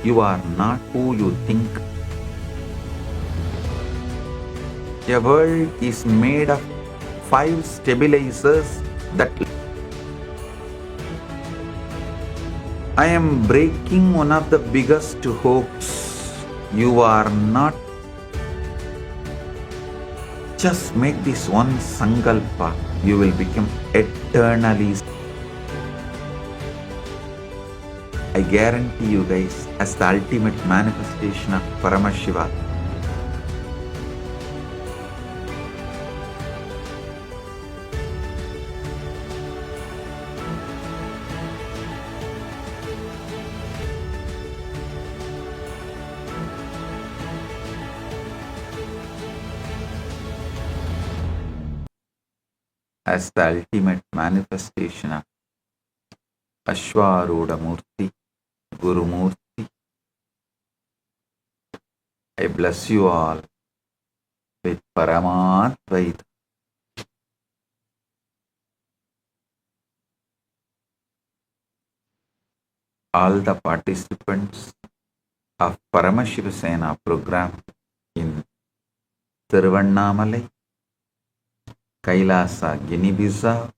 You are not who you think. A world is made of 5 stabilizers that I am breaking one of the biggest hoax. You are not. Just make this one sankalpa. You will become eternally. I guarantee you guys, as the ultimate manifestation of Paramashiva, as the ultimate manifestation of Ashwaruda Murti, Guru Murti, I bless you all with Paramatvaita. All the participants of Paramashiva Sena program in Tiruvannamalai, Kailasa, Guinea-Bissau,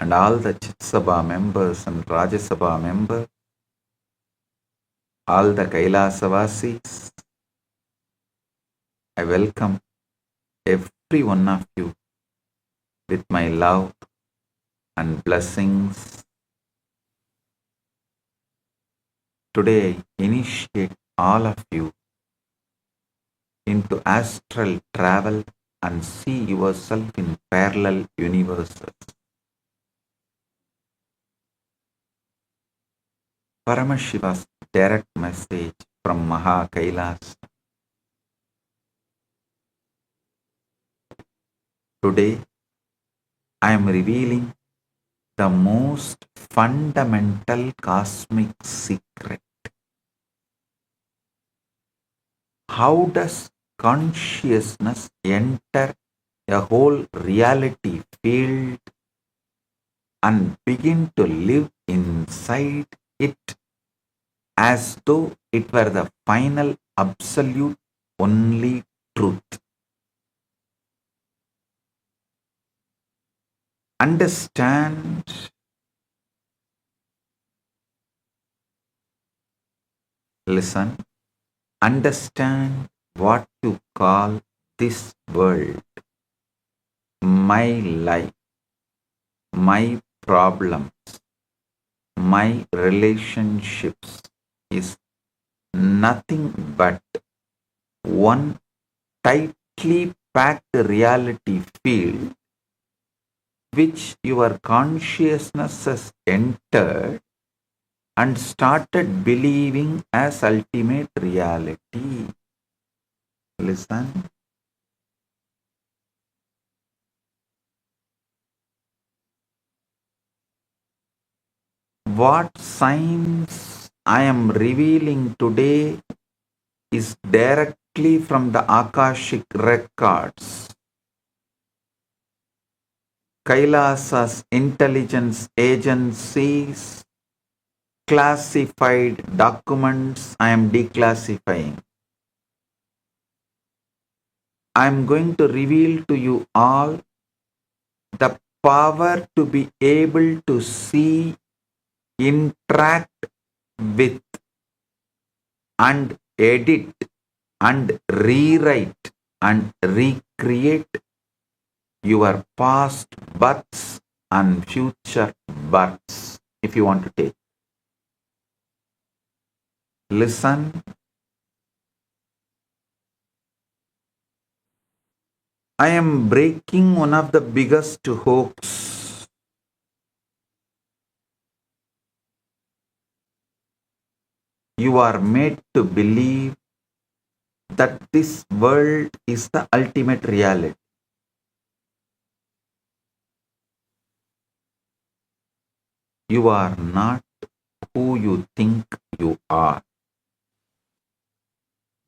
and all the Chitsabha members and Rajasabha members, all the Kailasavasis, I welcome every one of you with my love and blessings. Today I initiate all of you into astral travel and see yourself in parallel universes. Paramashiva's direct message from Maha Kailas. Today, I am revealing the most fundamental cosmic secret. How does consciousness enter a whole reality field and begin to live inside it as though it were the final, absolute, only truth? Understand, listen, understand what you call this world, my life, my problems, my relationships is nothing but one tightly packed reality field which your consciousness has entered and started believing as ultimate reality. Listen. What science I am revealing today is directly from the Akashic records. Kailasa's intelligence agencies classified documents I am declassifying. I am going to reveal to you all the power to be able to see, interact with, and edit, and rewrite, and recreate your past births and future births, if you want to take. Listen. I am breaking one of the biggest hoax. You are made to believe that this world is the ultimate reality. You are not who you think you are.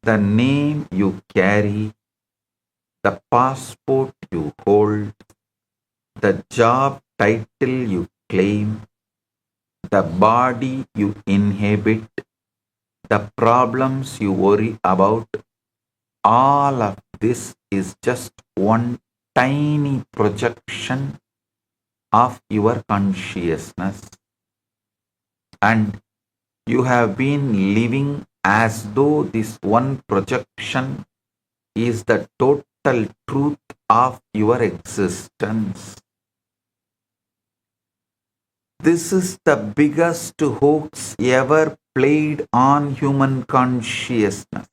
The name you carry, the passport you hold, the job title you claim, the body you inhabit, the problems you worry about, all of this is just one tiny projection of your consciousness. And you have been living as though this one projection is the total truth of your existence. This is the biggest hoax ever played on human consciousness.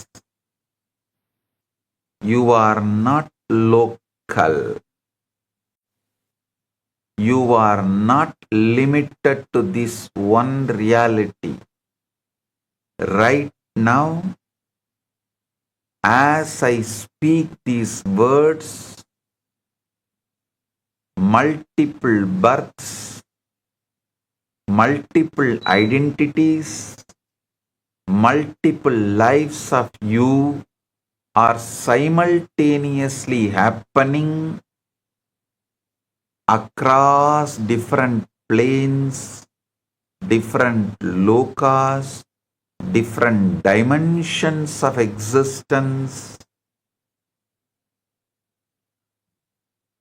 You are not local. You are not limited to this one reality. Right now, as I speak these words, multiple births, multiple identities, multiple lives of you are simultaneously happening across different planes, different lokas, different dimensions of existence.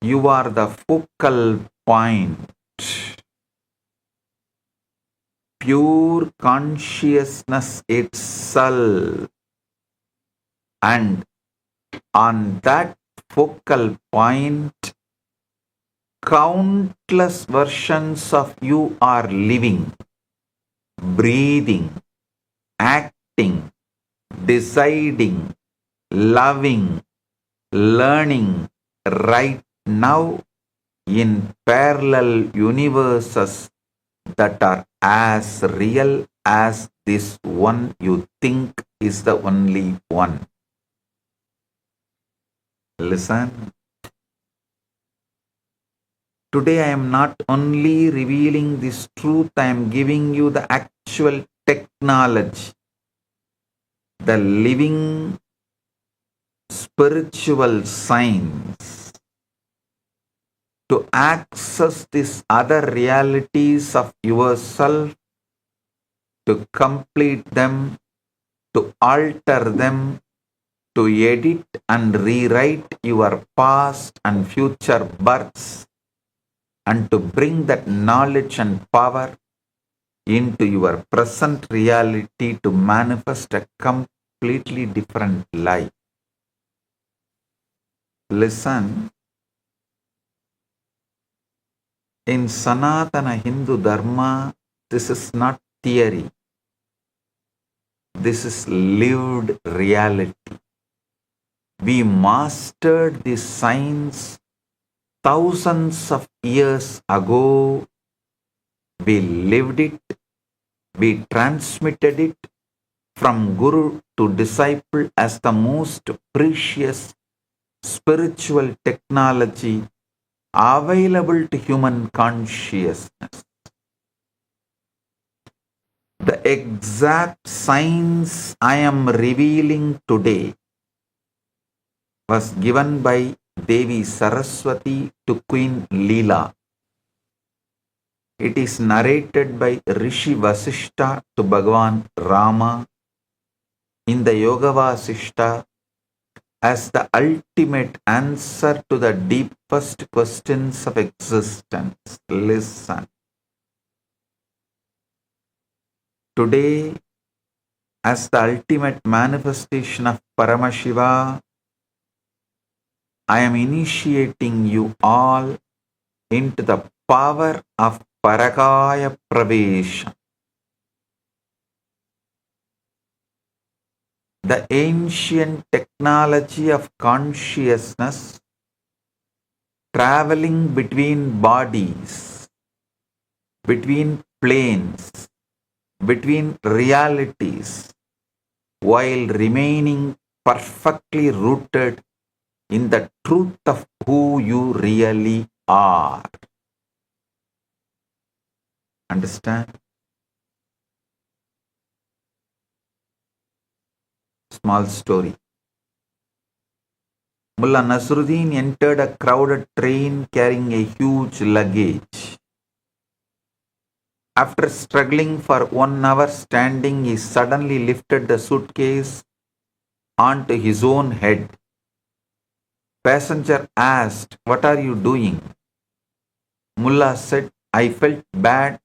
You are the focal point. Pure consciousness itself. And on that focal point, countless versions of you are living, breathing, acting, deciding, loving, learning right now in parallel universes that are as real as this one you think is the only one. Listen. Today I am not only revealing this truth, I am giving you the actual technology, the living spiritual science to access these other realities of yourself, to complete them, to alter them, to edit and rewrite your past and future births, and to bring that knowledge and power into your present reality to manifest a completely different life. Listen, in Sanatana Hindu Dharma, this is not theory. This is lived reality. We mastered this science thousands of years ago. We lived it. We transmitted it from guru to disciple as the most precious spiritual technology available to human consciousness. The exact science I am revealing today was given by Devi Saraswati to Queen Leela. It is narrated by Rishi Vasistha to Bhagavan Rama in the Yoga Vasistha as the ultimate answer to the deepest questions of existence. Listen. Today, as the ultimate manifestation of Paramashiva, I am initiating you all into the power of Parakaya Pravesham, the ancient technology of consciousness traveling between bodies, between planes, between realities, while remaining perfectly rooted in the truth of who you really are. Understand? Small story. Mullah Nasruddin entered a crowded train carrying a huge luggage. After struggling for 1 hour standing, he suddenly lifted the suitcase onto his own head. Passenger asked, "What are you doing?" Mullah said, "I felt bad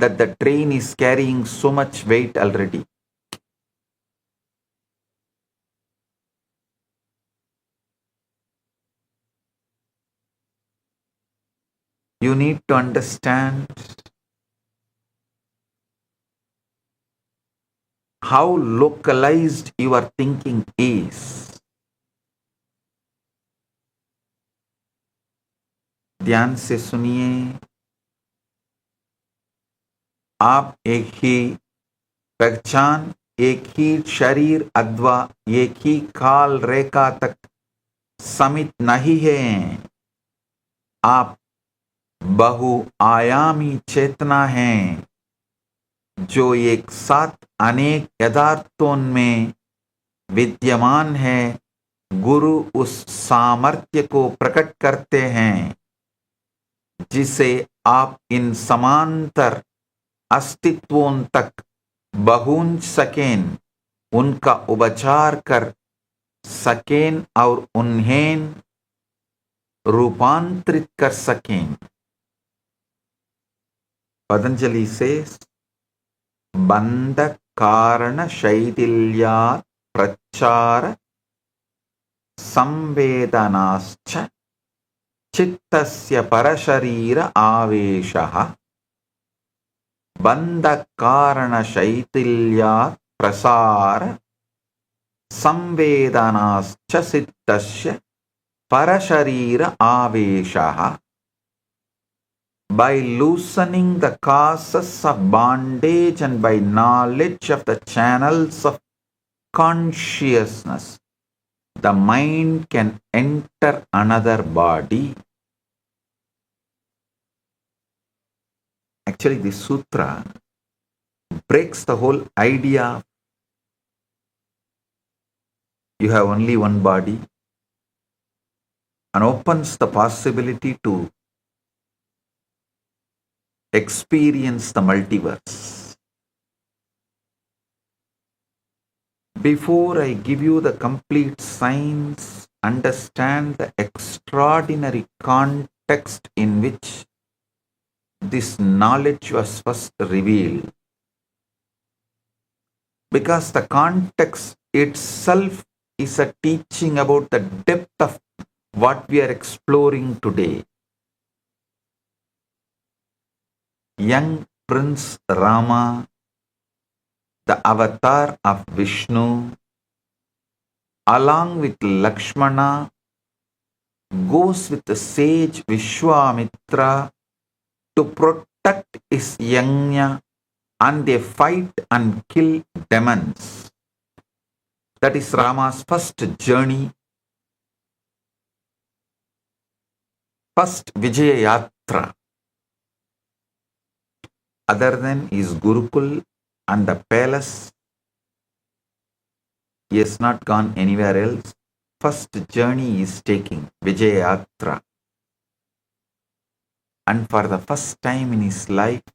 that the train is carrying so much weight already." You need to understand how localized your thinking is. ध्यान से सुनिए, आप एक ही पहचान, एक ही शरीर अथवा एक ही काल रेखा तक सीमित नहीं हैं। आप बहुआयामी चेतना हैं जो एक साथ अनेक यथार्थों में विद्यमान है। गुरु उस सामर्थ्य को प्रकट करते हैं जिसे आप इन समांतर अस्तित्वों तक पहुंच सकें, उनका उपचार कर सकें और उन्हें रूपांतरित कर सकें। पतंजलि से बंध कारण शैथिल्यात् प्रचार संवेदनाश्च चित्तस्य परशरीर आवेशः। बंध कारण शैथिल्यात् प्रसार संवेदनाश्च चित्तस्य परशरीर आवेशः. By loosening the causes of bondage and by knowledge of the channels of consciousness, the mind can enter another body. Actually, this sutra breaks the whole idea. You have only one body and opens the possibility to experience the multiverse. Before I give you the complete science, understand the extraordinary context in which this knowledge was first revealed. Because the context itself is a teaching about the depth of what we are exploring today. Young Prince Rama, the avatar of Vishnu, along with Lakshmana, goes with the sage Vishwamitra to protect his yajna, and they fight and kill demons. That is Rama's first journey, first Vijaya Yatra. Other than his Gurukul and the palace, he has not gone anywhere else. First journey he is taking, Vijaya Yatra. And for the first time in his life,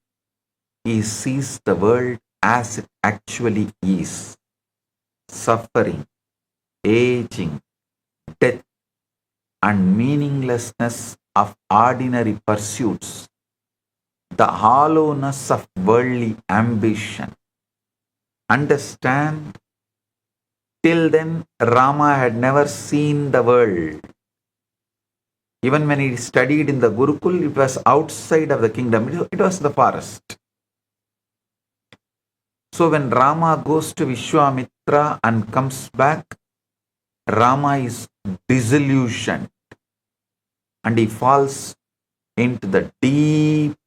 he sees the world as it actually is. Suffering, aging, death, and meaninglessness of ordinary pursuits. The hollowness of worldly ambition. Understand, till then Rama had never seen the world. Even when he studied in the Gurukul, it was outside of the kingdom. It was the forest. So when Rama goes to Vishwamitra and comes back, Rama is disillusioned and he falls into the deep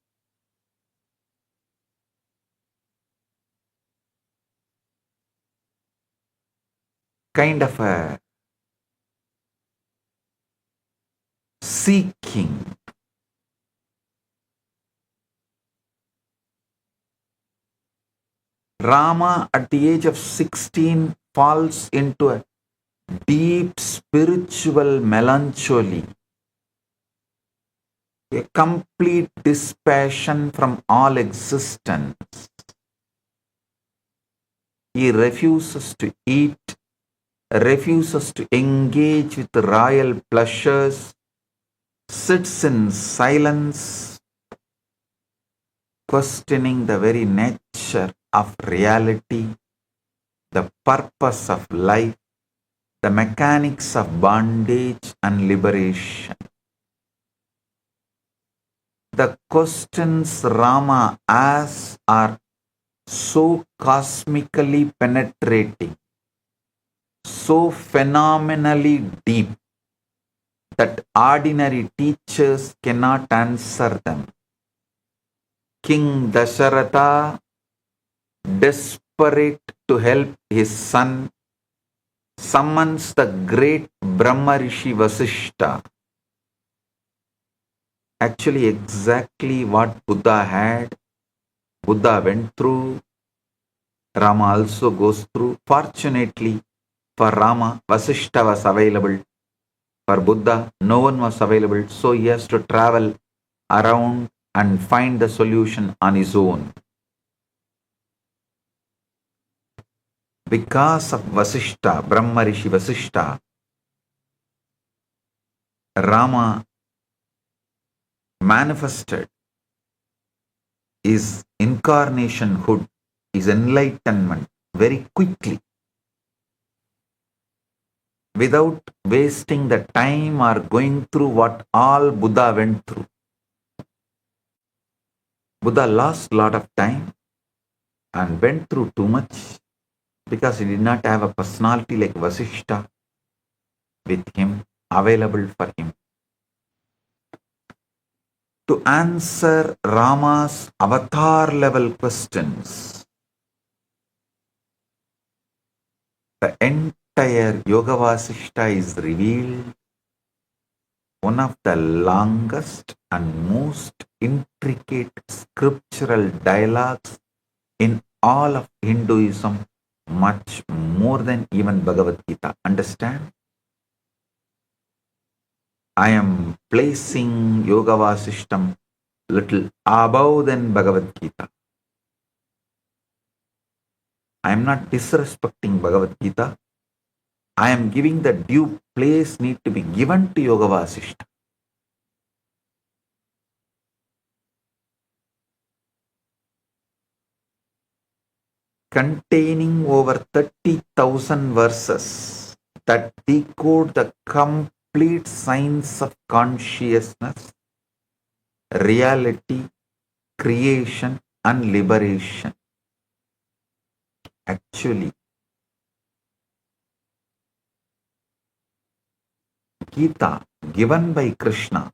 kind of a seeking. Rama at the age of 16 falls into a deep spiritual melancholy. a complete dispassion from all existence. He refuses to eat, refuses to engage with royal pleasures, sits in silence, questioning the very nature of reality, the purpose of life, the mechanics of bondage and liberation. The questions Rama asks are so cosmically penetrating, so phenomenally deep, that ordinary teachers cannot answer them. King Dasharatha, desperate to help his son, summons the great Brahma Rishi Vasistha. Actually, exactly what Buddha had, Buddha went through, Rama also goes through. Fortunately for Rama, Vasistha was available. For Buddha, no one was available, so he has to travel around and find the solution on his own. Because of Vasistha, Brahma Rishi Vasistha, Rama manifested his incarnationhood, his enlightenment very quickly, without wasting the time or going through what all Buddha went through. Buddha lost a lot of time and went through too much because he did not have a personality like Vasistha with him, available for him. To answer Rama's avatar level questions, the entire Yoga Vasistha is revealed, one of the longest and most intricate scriptural dialogues in all of Hinduism, much more than even Bhagavad Gita. Understand? I am placing Yoga Vasishtam little above than Bhagavad Gita. I am not disrespecting Bhagavad Gita. I am giving the due place need to be given to Yoga Vasishta. Containing over 30,000 verses that decode the complete science of consciousness, reality, creation, and liberation. Actually, Gita given by Krishna,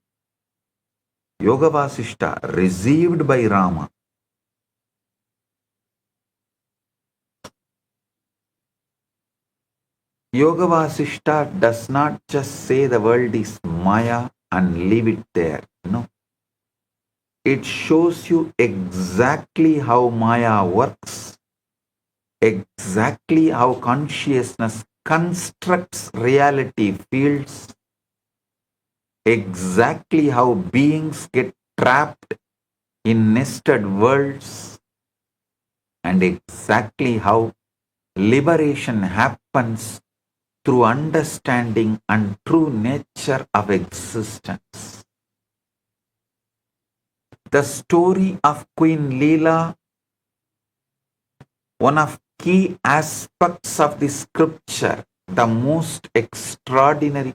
Yoga Vasishta received by Rama. Yoga Vasishta does not just say the world is Maya and leave it there. No. It shows you exactly how Maya works, exactly how consciousness constructs reality fields, exactly how beings get trapped in nested worlds, and exactly how liberation happens through understanding and true nature of existence. The story of Queen Leela, one of key aspects of the scripture, the most extraordinary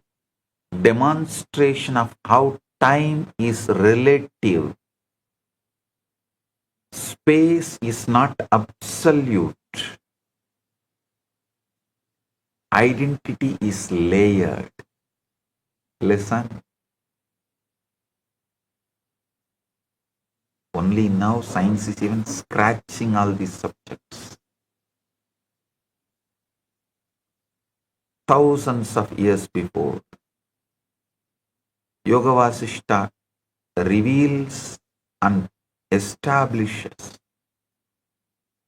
demonstration of how time is relative. Space is not absolute. Identity is layered. Listen. Only now science is even scratching all these subjects. Thousands of years before, Yoga Vasishta reveals and establishes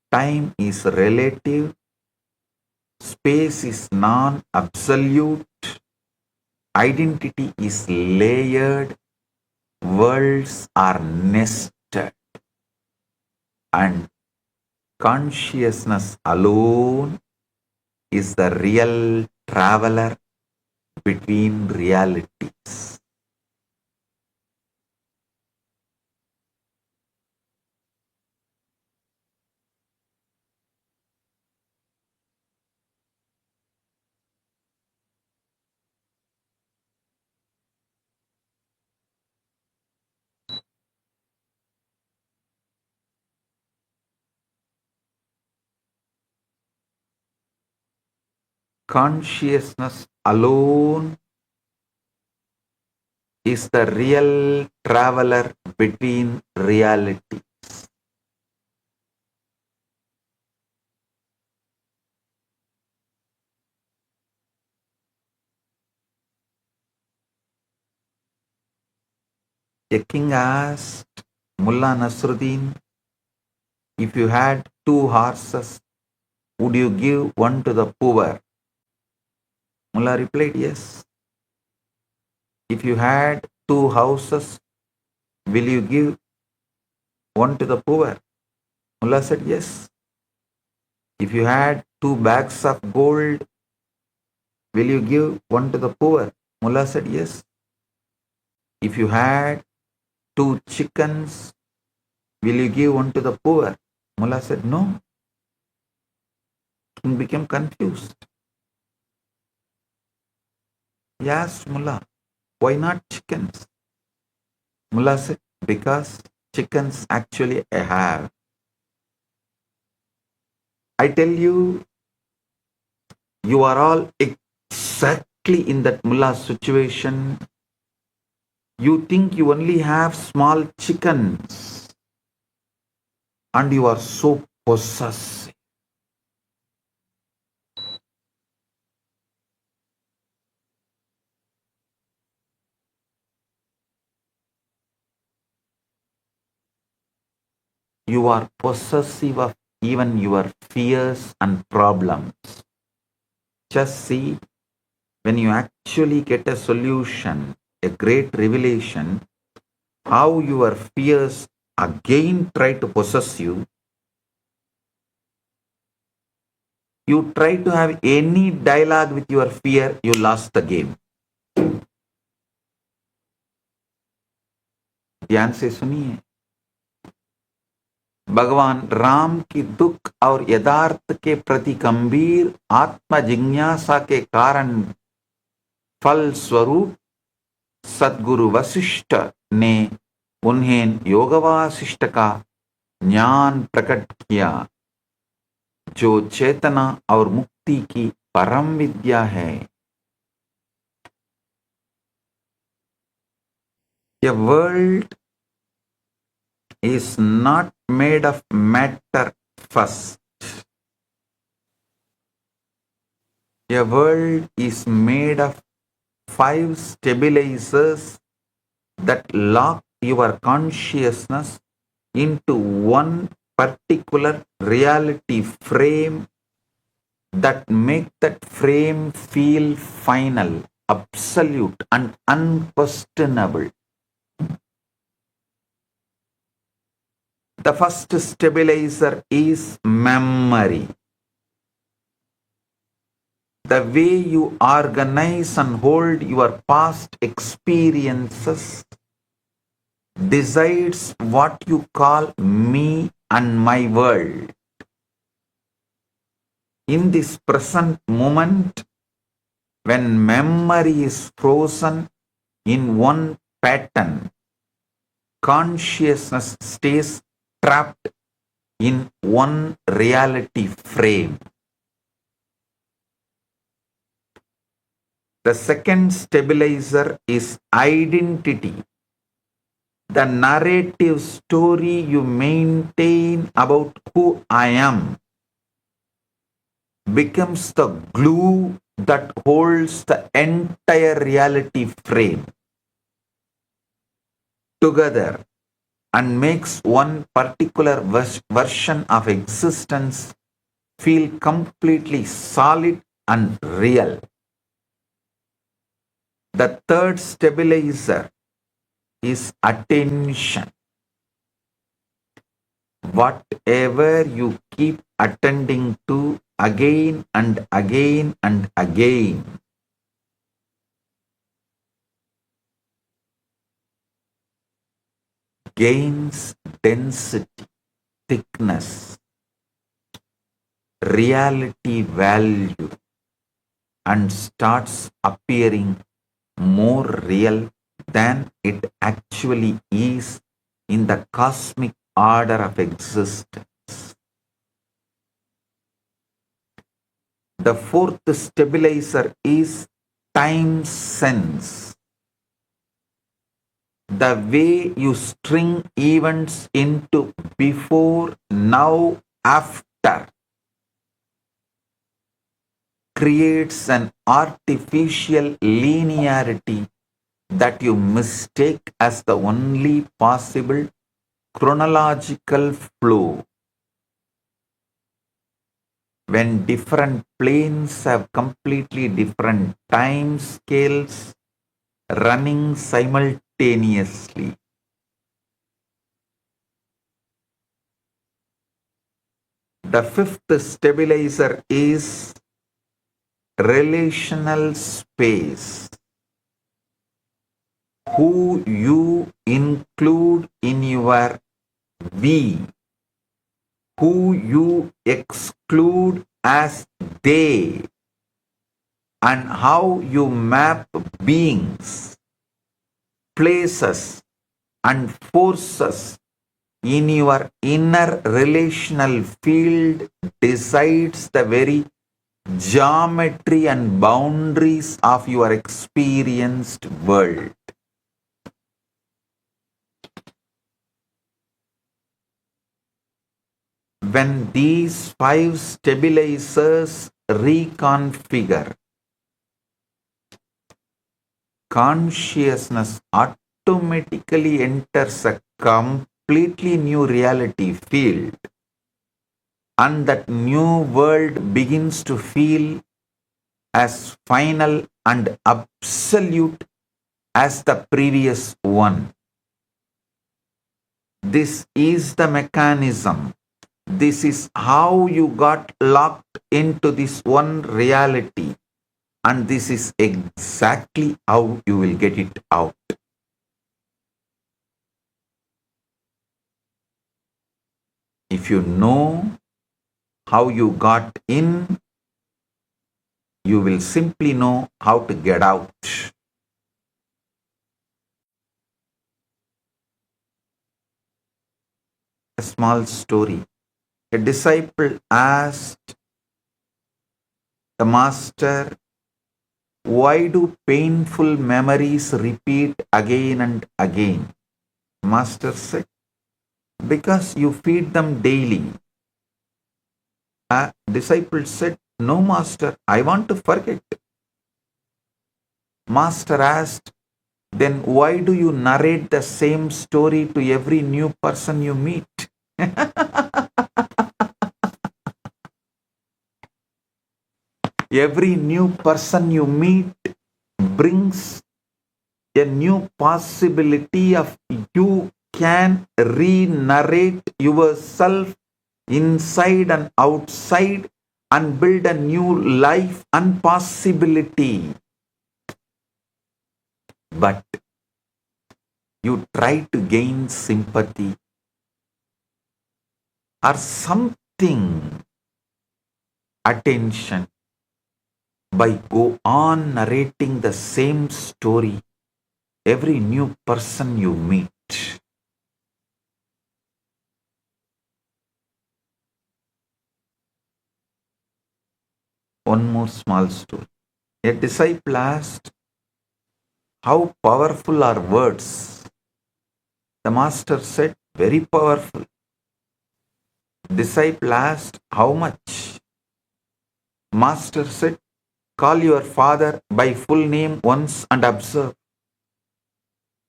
time is relative, space is non-absolute, identity is layered, worlds are nested, and consciousness alone is the real traveler between realities. Consciousness alone is the real traveler between reality. A king asked Mullah Nasruddin, if you had 2 horses, would you give one to the poor? Mullah replied, yes. If you had 2 houses, will you give one to the poor? Mullah said, yes. If you had 2 bags of gold, will you give one to the poor? Mullah said, yes. If you had 2 chickens, will you give one to the poor? Mullah said, no. King became confused. He asked Mullah, why not chickens? Mullah said, because chickens actually I have. I tell you, you are all exactly in that Mullah situation. You think you only have small chickens and you are so possessive. You are possessive of even your fears and problems. Just see, when you actually get a solution, a great revelation, how your fears again try to possess you. You try to have any dialogue with your fear, you lost the game. ध्यान से सुनिए, भगवान राम की दुख और यथार्थ के प्रति गंभीर आत्म जिज्ञासा के कारण फल स्वरूप सद्गुरु वशिष्ठ ने उन्हें योग वासिष्ठ का ज्ञान प्रकट किया, जो चेतना और मुक्ति की परम विद्या है. A world is not made of matter first. A world is made of 5 stabilizers that lock your consciousness into one particular reality frame that make that frame feel final, absolute and unquestionable. The first stabilizer is memory. The way you organize and hold your past experiences decides what you call me and my world. In this present moment, when memory is frozen in one pattern, consciousness stays trapped in one reality frame. The second stabilizer is identity. The narrative story you maintain about who I am becomes the glue that holds the entire reality frame together and makes one particular version of existence feel completely solid and real. The third stabilizer is attention. Whatever you keep attending to again and again and again, gains density, thickness, reality value, and starts appearing more real than it actually is in the cosmic order of existence. The fourth stabilizer is time sense. The way you string events into before, now, after creates an artificial linearity that you mistake as the only possible chronological flow. When different planes have completely different time scales running simultaneously. The fifth stabilizer is relational space. Who you include in your we, who you exclude as they, and how you map beings, places, and forces in your inner relational field decides the very geometry and boundaries of your experienced world. When these five stabilizers reconfigure, consciousness automatically enters a completely new reality field, and that new world begins to feel as final and absolute as the previous one. This is the mechanism. This is how you got locked into this one reality, and this is exactly how you will get it out. If you know how you got in, you will simply know how to get out. A small story. A disciple asked the master, "Why do painful memories repeat again and again?" Master said, "Because you feed them daily." A disciple said, "No, master, I want to forget." Master asked, "Then why do you narrate the same story to every new person you meet?" Every new person you meet brings a new possibility of you can re-narrate yourself inside and outside and build a new life and possibility. But you try to gain sympathy or something, attention, by go on narrating the same story every new person you meet. One more small story. A disciple asked, "How powerful are words?" The master said, "Very powerful." Disciple asked, "How much?" Master said, "Call your father by full name once and observe."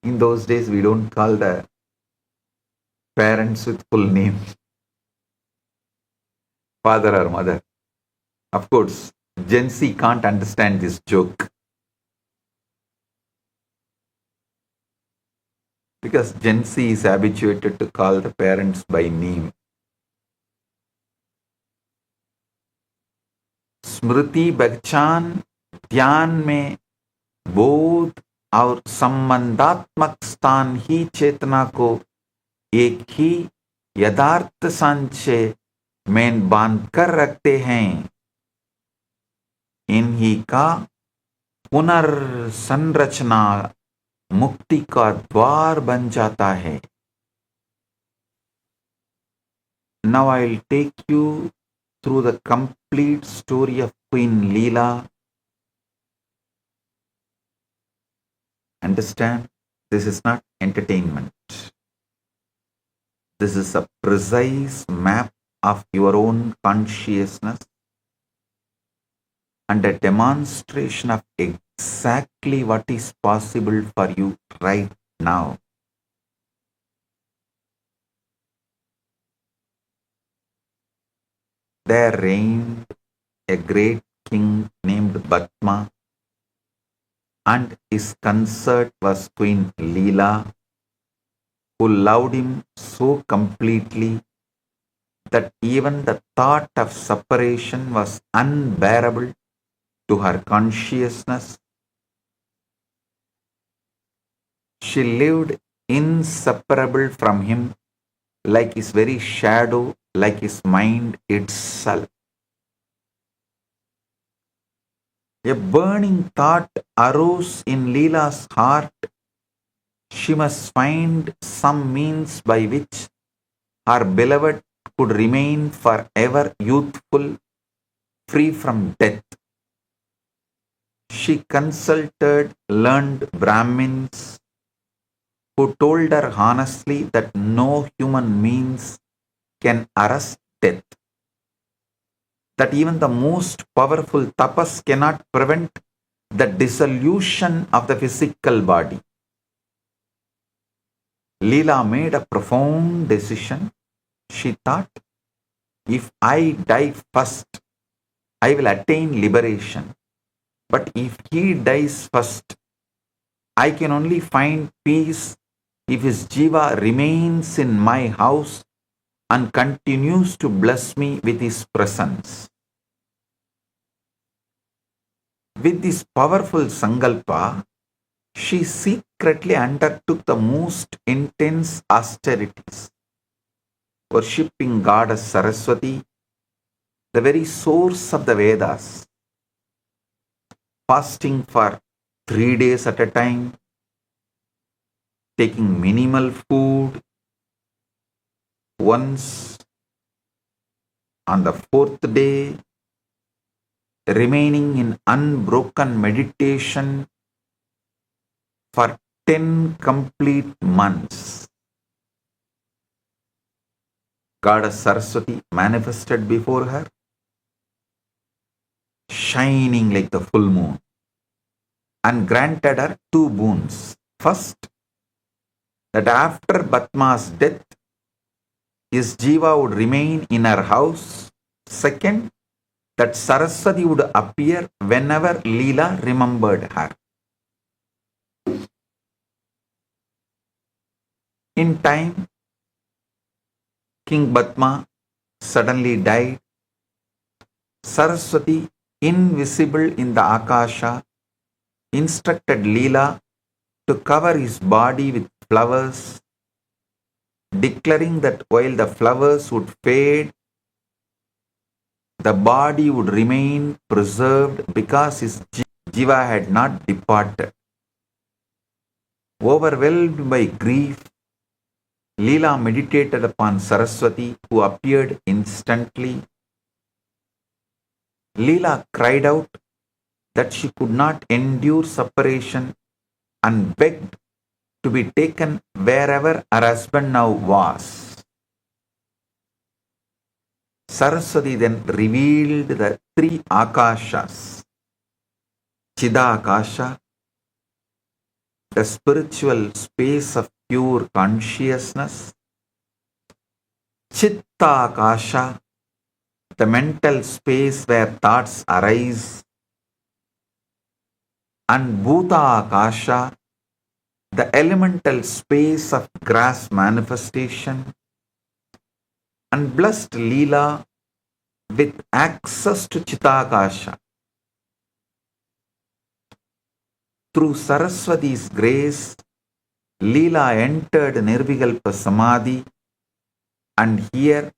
In those days, we don't call the parents with full name, father or mother. Of course, Gen Z can't understand this joke. because Gen Z is habituated to call the parents by name. स्मृति बच्चान ध्यान में बोध और संबंधात्मक स्थान ही चेतना को एक ही यथार्थ संचय में बांध कर रखते हैं। इन्हीं का पुनर्संरचना मुक्ति का द्वार बन जाता है। Now I'll take you through the complete story of Queen Leela. Understand? This is not entertainment. This is a precise map of your own consciousness and a demonstration of exactly what is possible for you right now. There reigned a great king named Batma, and his consort was Queen Leela, who loved him so completely that even the thought of separation was unbearable to her consciousness. She lived inseparable from him, like his very shadow, like his mind itself. A burning thought arose in Leela's heart. She must find some means by which her beloved could remain forever youthful, free from death. She consulted learned Brahmins who told her honestly that no human means can arrest death, that even the most powerful tapas cannot prevent the dissolution of the physical body. Leela made a profound decision. She thought, if I die first, I will attain liberation. But if he dies first, I can only find peace if his jiva remains in my house and continues to bless me with his presence. With this powerful sankalpa, she secretly undertook the most intense austerities, worshipping goddess Saraswati, the very source of the Vedas, fasting for 3 days at a time, taking minimal food, once on the 4th day, remaining in unbroken meditation for 10 complete months. Goddess Saraswati manifested before her, shining like the full moon, and granted her 2 boons. First, that after Batma's death, his jiva would remain in her house. Second, that Saraswati would appear whenever Leela remembered her. In time, King Batma suddenly died. Saraswati, invisible in the Akasha, instructed Leela to cover his body with flowers, declaring that while the flowers would fade, the body would remain preserved because his jiva had not departed. Overwhelmed by grief, Leela meditated upon Saraswati, who appeared instantly. Leela cried out that she could not endure separation and begged to be taken wherever her husband now was. Saraswati then revealed the 3 Akashas: Chidakasha, the spiritual space of pure consciousness; Chittakasha, the mental space where thoughts arise; and Bhutakasha, the elemental space of grass manifestation, and blessed Leela with access to Chidakasha. Through Saraswati's grace, Leela entered Nirvikalpa Samadhi and here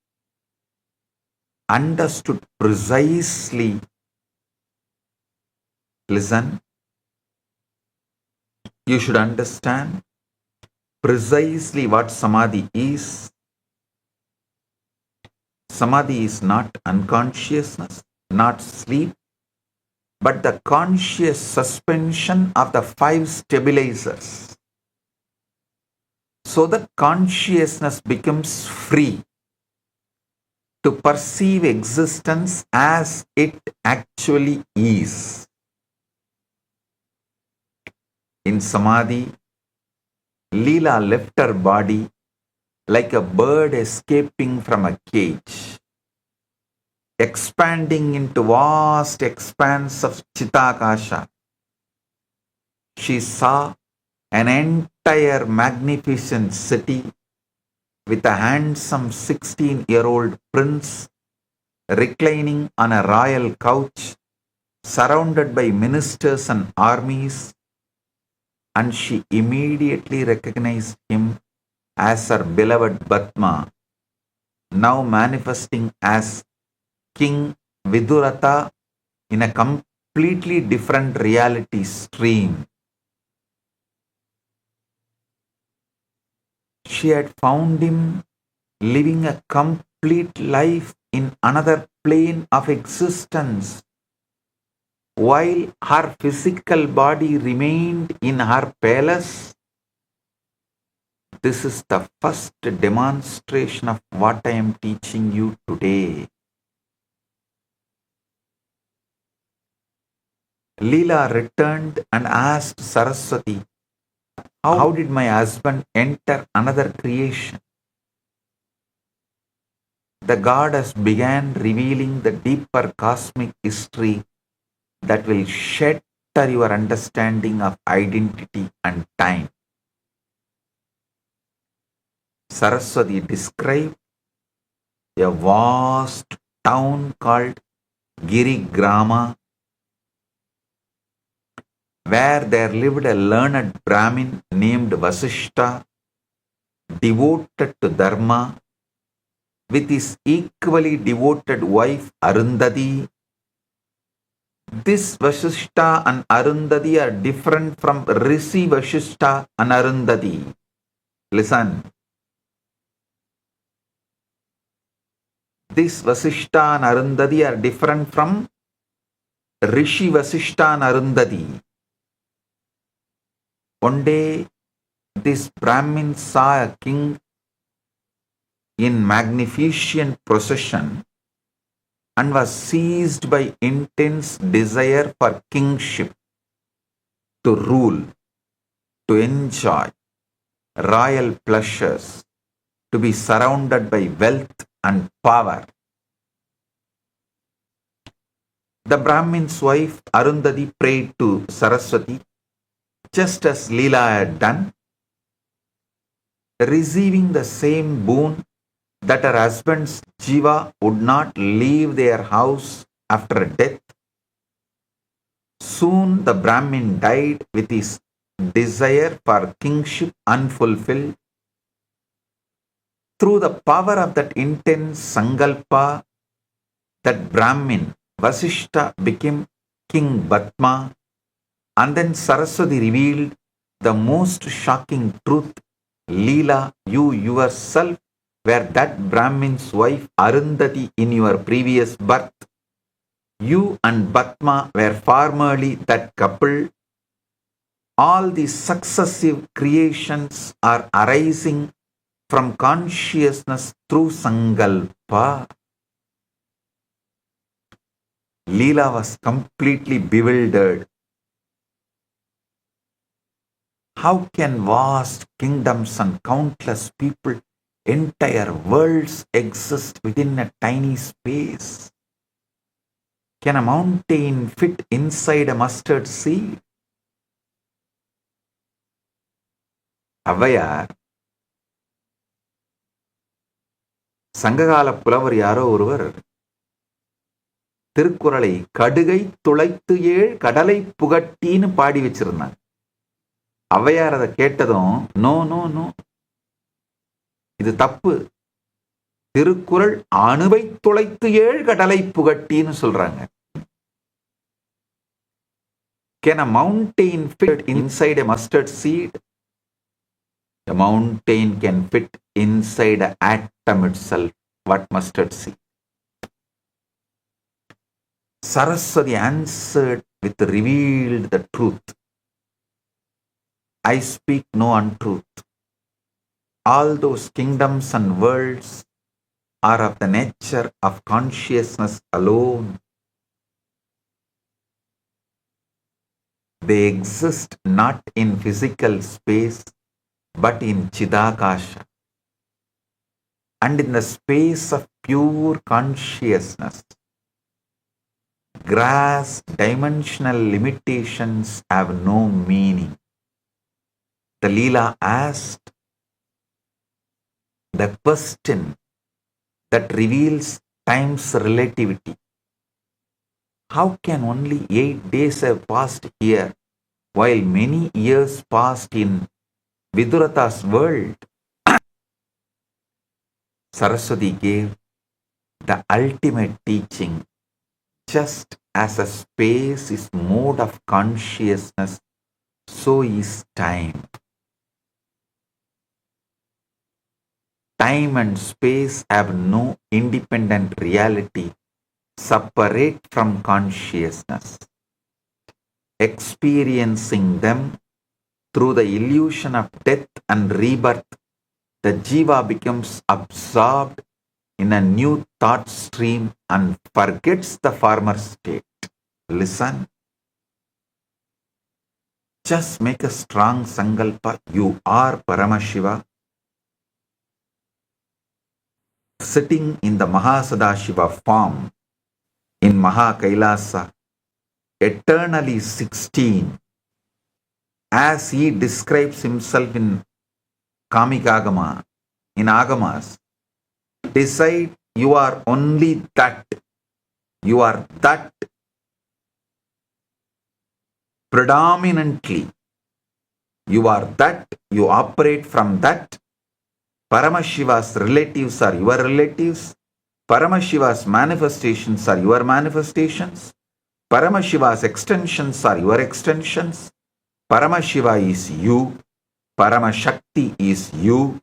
understood precisely, listen, you should understand precisely what Samadhi is. Samadhi is not unconsciousness, not sleep, but the conscious suspension of the five stabilizers, so that consciousness becomes free to perceive existence as it actually is. In Samadhi, Leela left her body like a bird escaping from a cage, expanding into vast expanse of Chidakasha. She saw an entire magnificent city with a handsome 16-year-old prince reclining on a royal couch, surrounded by ministers and armies, and she immediately recognized him as her beloved Batma, now manifesting as King Viduratha in a completely different reality stream. She had found him living a complete life in another plane of existence, while her physical body remained in her palace. This is the first demonstration of what I am teaching you today. Leela returned and asked Saraswati, how did my husband enter another creation? The goddess began revealing the deeper cosmic history that will shatter your understanding of identity and time. Saraswati described a vast town called Girigrama, where there lived a learned Brahmin named Vasistha, devoted to Dharma, with his equally devoted wife Arundhati. This Vasistha and Arundhati are different from Rishi Vasistha and Arundhati. Listen. This Vasistha and Arundhati are different from Rishi Vasistha and Arundhati. One day, this Brahmin saw a king in magnificent procession and was seized by intense desire for kingship, to rule, to enjoy royal pleasures, to be surrounded by wealth and power. The Brahmin's wife Arundhati prayed to Saraswati, just as Leela had done, receiving the same boon that her husband's jiva would not leave their house after death. Soon the Brahmin died with his desire for kingship unfulfilled. Through the power of that intense sankalpa, that Brahmin, Vasistha, became King Batma, and then Saraswati revealed the most shocking truth. Leela, you yourself were that Brahmin's wife Arundhati in your previous birth. You and Batma were formerly that couple. All these successive creations are arising from consciousness through sankalpa. Leela was completely bewildered. How can vast kingdoms and countless people, entire worlds exist within a tiny space? Can a mountain fit inside a mustard seed? Avvaiyar சங்ககால புலவர் யாரோ ஒருவர் திருக்குறளை கடுகை துளைத்து ஏழ் கடலை புகட்டின்னு பாடி வச்சிருந்தாங்க. ஔவையார் அதை கேட்டதும் நோ நோ நோ, இது தப்பு, திருக்குறள் அணுவை துளைத்து ஏழ் கடலை புகட்டின்னு சொல்றாங்க. Can a mountain fit inside a mustard seed? A mountain can fit inside an atom itself. What mustard seed? Saraswati answered with revealed the truth. I speak no untruth. All those kingdoms and worlds are of the nature of consciousness alone. They exist not in physical space, but in Chidakasha, and in the space of pure consciousness. Gross dimensional limitations have no meaning. The Leela asked the question that reveals time's relativity. How can only 8 days have passed here, while many years passed in Vidurata's world? Saraswati gave the ultimate teaching. Just as a space is mode of consciousness, so is time. Time and space have no independent reality separate from consciousness. Experiencing them through the illusion of death and rebirth, the jiva becomes absorbed in a new thought stream and forgets the former state. Listen. Just make a strong sankalpa. You are Paramashiva, sitting in the Mahasadashiva form in Maha Kailasa, eternally 16, as he describes himself in Kamikagama, in Agamas. Decide you are only that. You are that predominantly. You are that. You operate from that. Paramashiva's relatives are your relatives. Paramashiva's manifestations are your manifestations. Paramashiva's extensions are your extensions. Paramashiva is you. Paramashakti is you.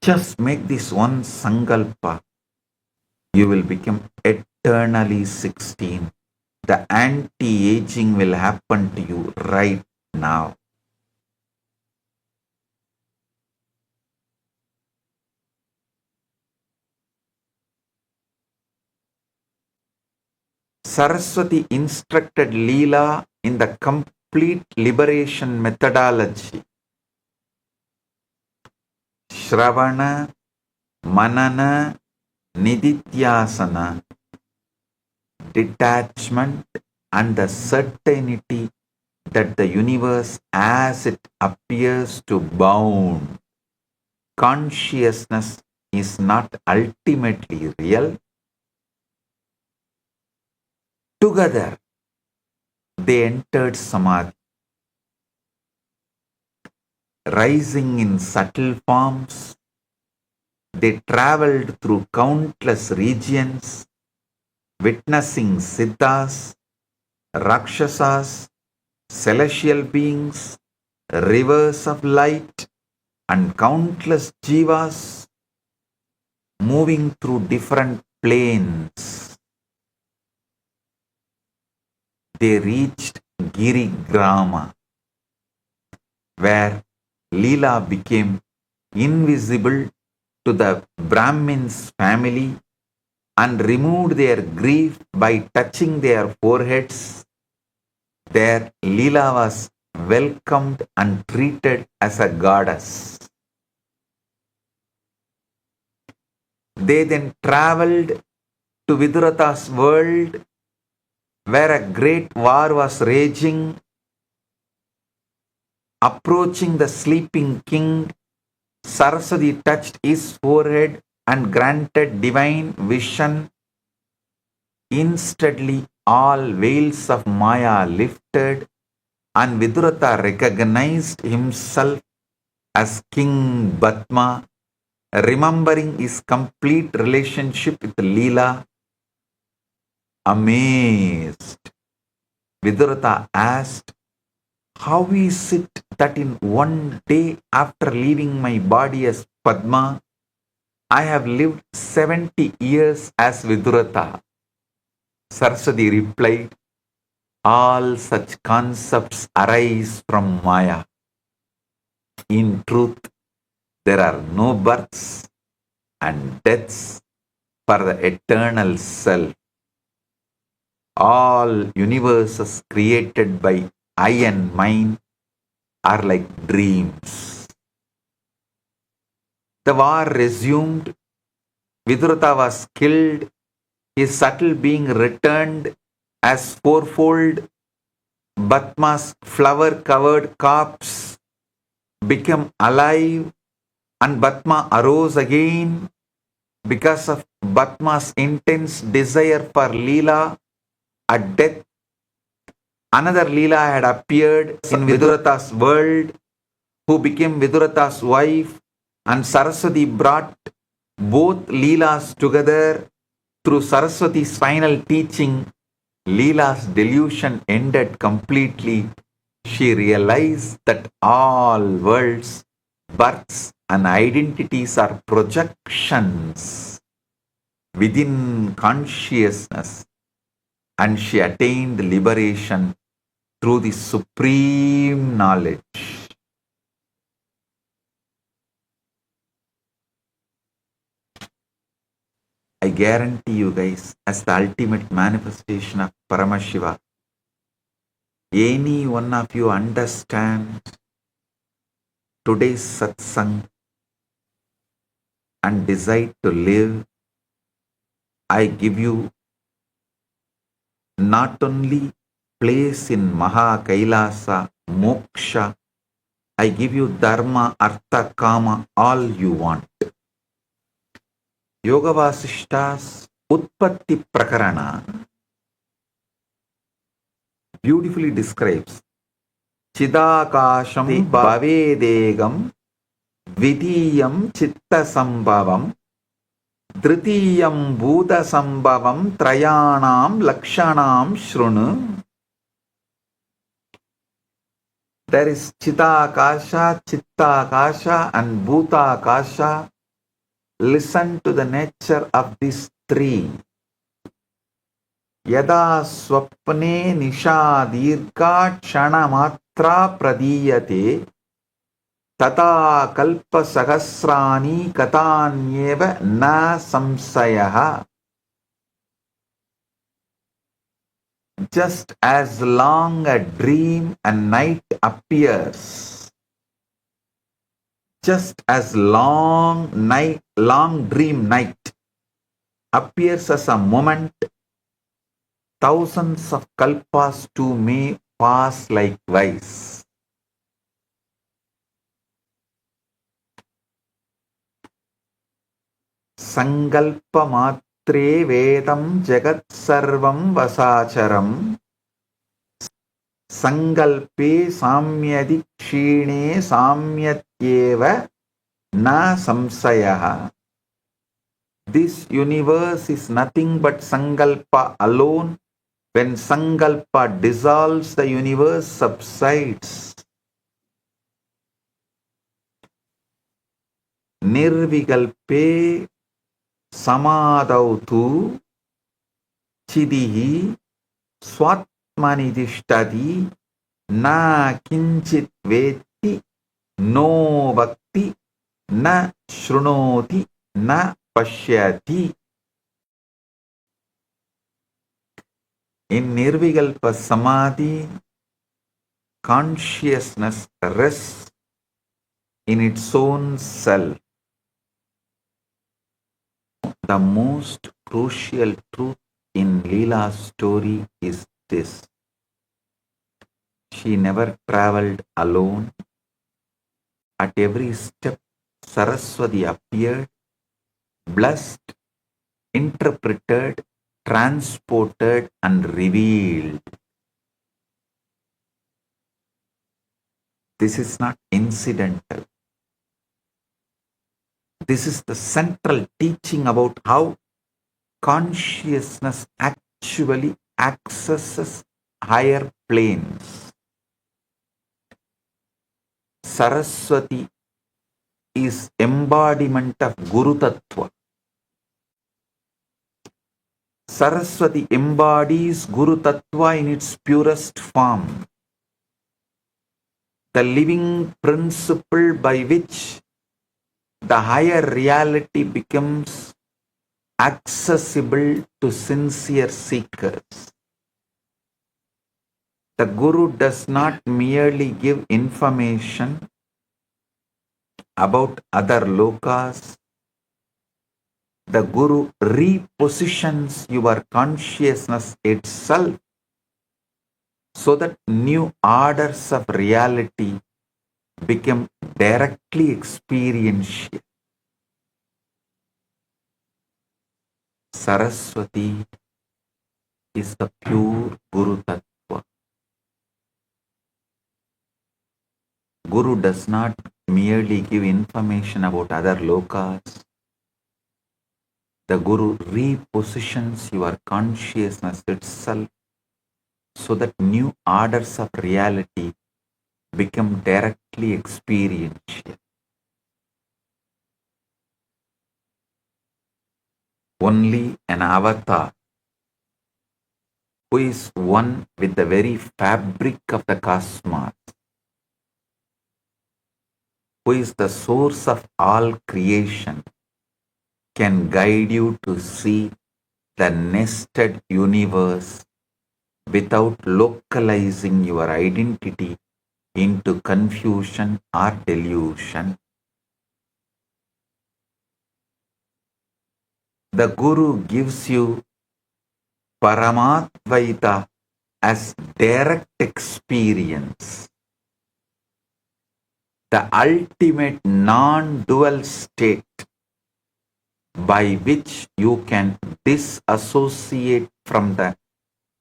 Just make this one sankalpa. You will become eternally 16. The anti-aging will happen to you right now. Saraswati instructed Leela in the complete liberation methodology. Shravana, Manana, Nidhityasana, detachment, and the certainty that the universe as it appears to bound. Consciousness is not ultimately real. Together, they entered Samadhi. Rising in subtle forms, they traveled through countless regions, witnessing Siddhas, Rakshasas, celestial beings, rivers of light, and countless jivas moving through different planes. They reached Girigrama, where Leela became invisible to the Brahmin's family and removed their grief by touching their foreheads. There Leela was welcomed and treated as a goddess. They then traveled to Vidurata's world, where a great war was raging. Approaching the sleeping king, Saraswati touched his forehead and granted divine vision. Instantly, all veils of Maya lifted, and Viduratha recognized himself as King Batma, remembering his complete relationship with Leela. Amazed, Viduratha asked, "How is it that in one day after leaving my body as Padma, I have lived 70 years as Viduratha?" Saraswati replied, "All such concepts arise from Maya. In truth, there are no births and deaths for the eternal self. All universes created by I and mine are like dreams." The war resumed. Viduratha was killed, his subtle being returned as fourfold. Batma's flower-covered corpse became alive, and Batma arose again because of Batma's intense desire for Leela. At death, another Leela had appeared in Viduratha's world, who became Viduratha's wife, and Saraswati brought both Leelas together. Through Saraswati's final teaching, Leela's delusion ended completely. She realized that all worlds, births, and identities are projections within consciousness, and she attained liberation through the supreme knowledge. I guarantee you guys, as the ultimate manifestation of Paramashiva, any one of you understand today's satsang and decide to live, I give you not only place in Maha Kailasa, Moksha, I give you Dharma, Artha, Kama, all you want. Yoga Vasishta's Utpatti Prakarana beautifully describes Chidakasham Bhavedegam Vidiyam Chitta Sambhavam Dritiyam Bhuta Sambhavam Trayanam Lakshanam Shrunu. There is Chidakasha, Chittakasha, and Bhutakasha. Listen to the nature of these three. Yada swapne nisha dirgha kshana matra pradiyate tata kalpa sahasrani katanyeva na samsayaha. Just as long a dream and night appears, just as long dream night appears as a moment, thousands of kalpas too may pass likewise. Sankalpa matre vedam jagat sarvam vasacharam sankalpe samyadi kshine samyatyeva na samsayaha. This universe is nothing but sankalpa alone. When sankalpa dissolves, the universe subsides. Nirvikalpe samadautu chidihi swatmanidishtadi na kinchit veti no bhakti na shrunoti na pashyati. In Nirvikalpa Samadhi, consciousness rests in its own self. The most crucial truth in Leela's story is this: she never traveled alone, At every step, Saraswati appeared, blessed, interpreted, transported, and revealed. This is not incidental. This is the central teaching about how consciousness actually accesses higher planes. Saraswati is embodiment of Guru Tattva. Saraswati embodies Guru Tattva in its purest form, the living principle by which the higher reality becomes accessible to sincere seekers. The Guru does not merely give information about other lokas. The Guru repositions your consciousness itself so that new orders of reality become directly experiential. Saraswati is the pure Guru Tattva. Guru does not merely give information about other lokas. The Guru repositions your consciousness itself so that new orders of reality become directly experiential. Only an avatar who is one with the very fabric of the cosmos, who is the source of all creation, can guide you to see the nested universe without localizing your identity into confusion or delusion. The Guru gives you Paramatvaita as direct experience, the ultimate non-dual state by which you can disassociate from the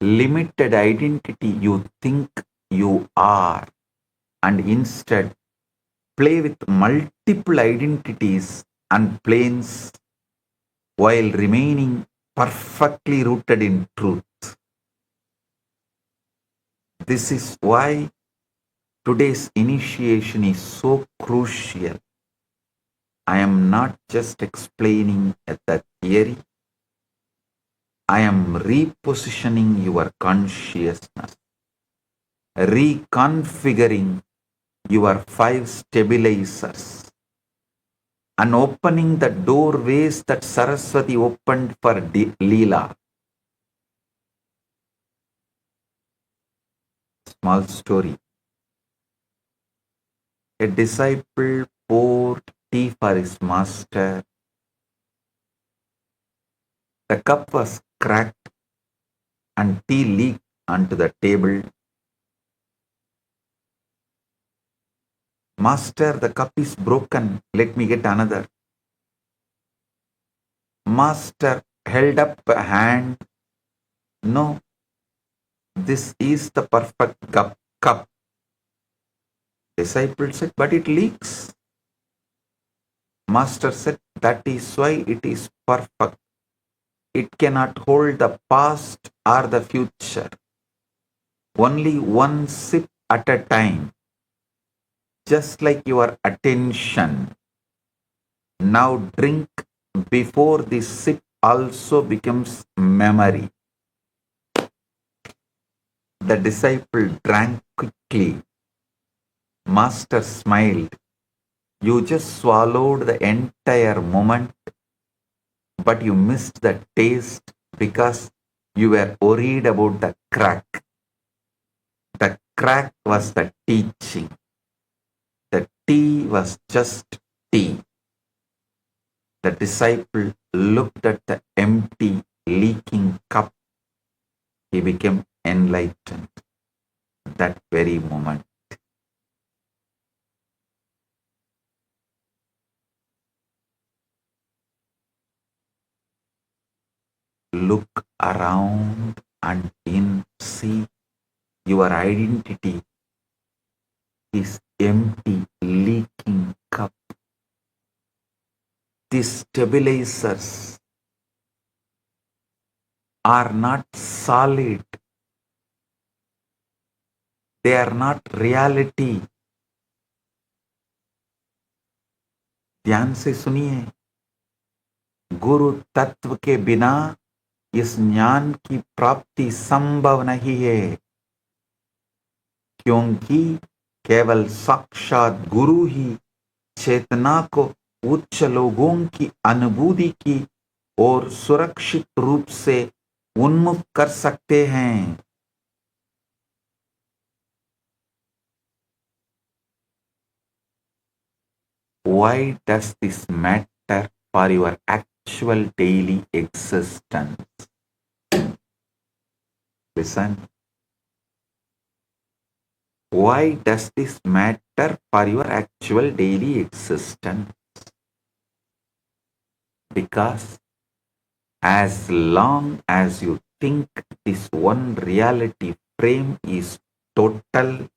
limited identity you think you are and instead play with multiple identities and planes while remaining perfectly rooted in truth. This is why today's initiation is so crucial. I am not just explaining the theory. I am repositioning your consciousness, reconfiguring your 5 stabilizers, and opening the doorways that Saraswati opened for Leela. Small story. A disciple poured tea for his master. The cup was cracked and tea leaked onto the table. Master, the cup is broken. Let me get another. Master held up a hand. No, this is the perfect cup. Disciple said, but it leaks. Master said, that is why it is perfect. It cannot hold the past or the future. Only one sip at a time. Just like your attention. Now drink before the sip also becomes memory. The disciple drank quickly. Master smiled. You just swallowed the entire moment, but you missed the taste because you were worried about the crack. The crack was the teaching. The tea was just tea. The disciple looked at the empty, leaking cup. He became enlightened that very moment. look around and see your identity is empty, leaking cup. These stabilizers are not solid. They are not reality. ध्यान से सुनिए, गुरु तत्व के बिना इस ज्ञान की प्राप्ति संभव नहीं है, क्योंकि केवल साक्षात गुरु ही चेतना को उच्च लोगों की अनुभूति की और सुरक्षित रूप से उन्मुख कर सकते हैं। Why does this matter for your actual daily existence? Listen. Why does this matter for your actual daily existence? Because as long as you think this one reality frame is total,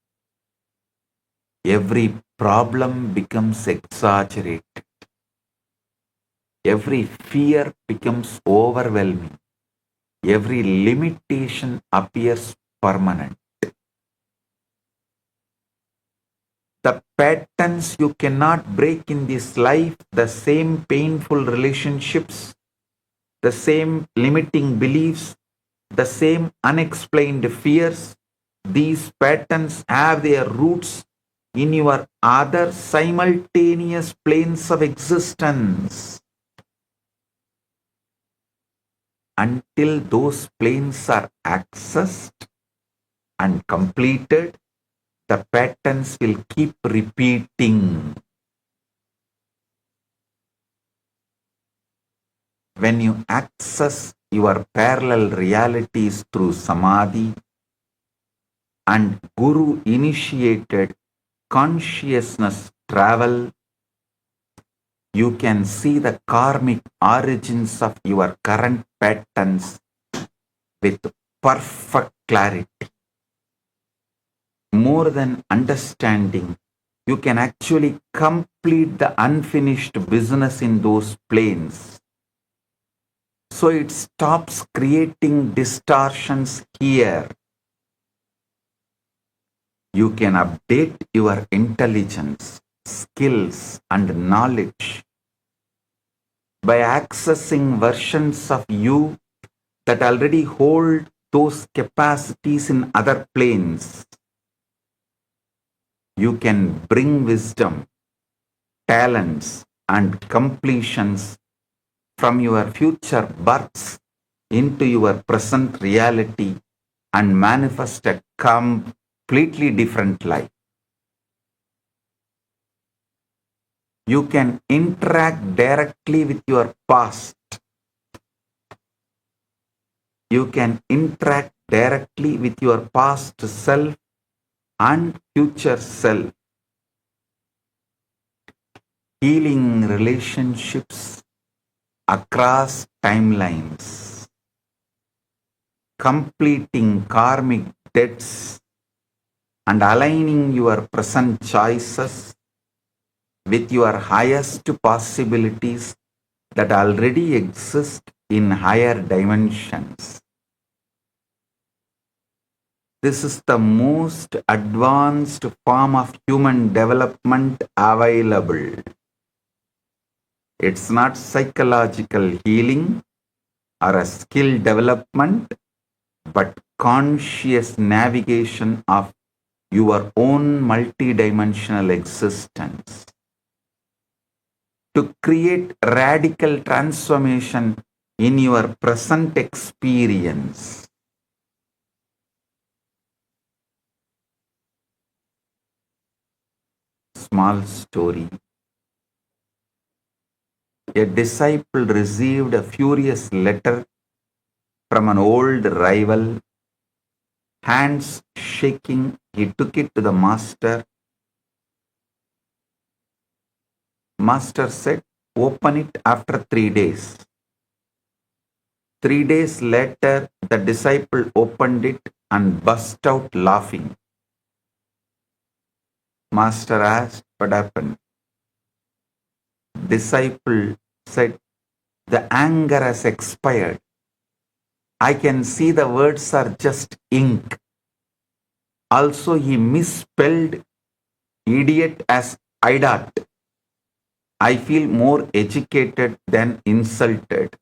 every problem becomes exaggerated. Every fear becomes overwhelming. Every limitation appears permanent. The patterns you cannot break in this life, the same painful relationships, the same limiting beliefs, the same unexplained fears, these patterns have their roots in your other simultaneous planes of existence. Until those planes are accessed and completed, the patterns will keep repeating. When you access your parallel realities through samadhi and Guru initiated consciousness travel, you can see the karmic origins of your current patterns with perfect clarity. More than understanding, you can actually complete the unfinished business in those planes. So it stops creating distortions here. You can update your intelligence, skills, and knowledge by accessing versions of you that already hold those capacities in other planes. You can bring wisdom, talents, and completions from your future births into your present reality and manifest a completely different life. You can interact directly with your past. You can interact directly with your past self and future self. Healing relationships across timelines. Completing karmic debts and aligning your present choices with your highest possibilities that already exist in higher dimensions. This is the most advanced form of human development available. It's not psychological healing or a skill development, but conscious navigation of your own multidimensional existence. To create radical transformation in your present experience. Small story. A disciple received a furious letter from an old rival. Hands shaking, he took it to the master. Master said, "Open it after 3 days." 3 days later, the disciple opened it and burst out laughing. Master asked what happened. Disciple said, the anger has expired. I can see the words are just ink. Also, he misspelled idiot as idiot. I feel more educated than insulted.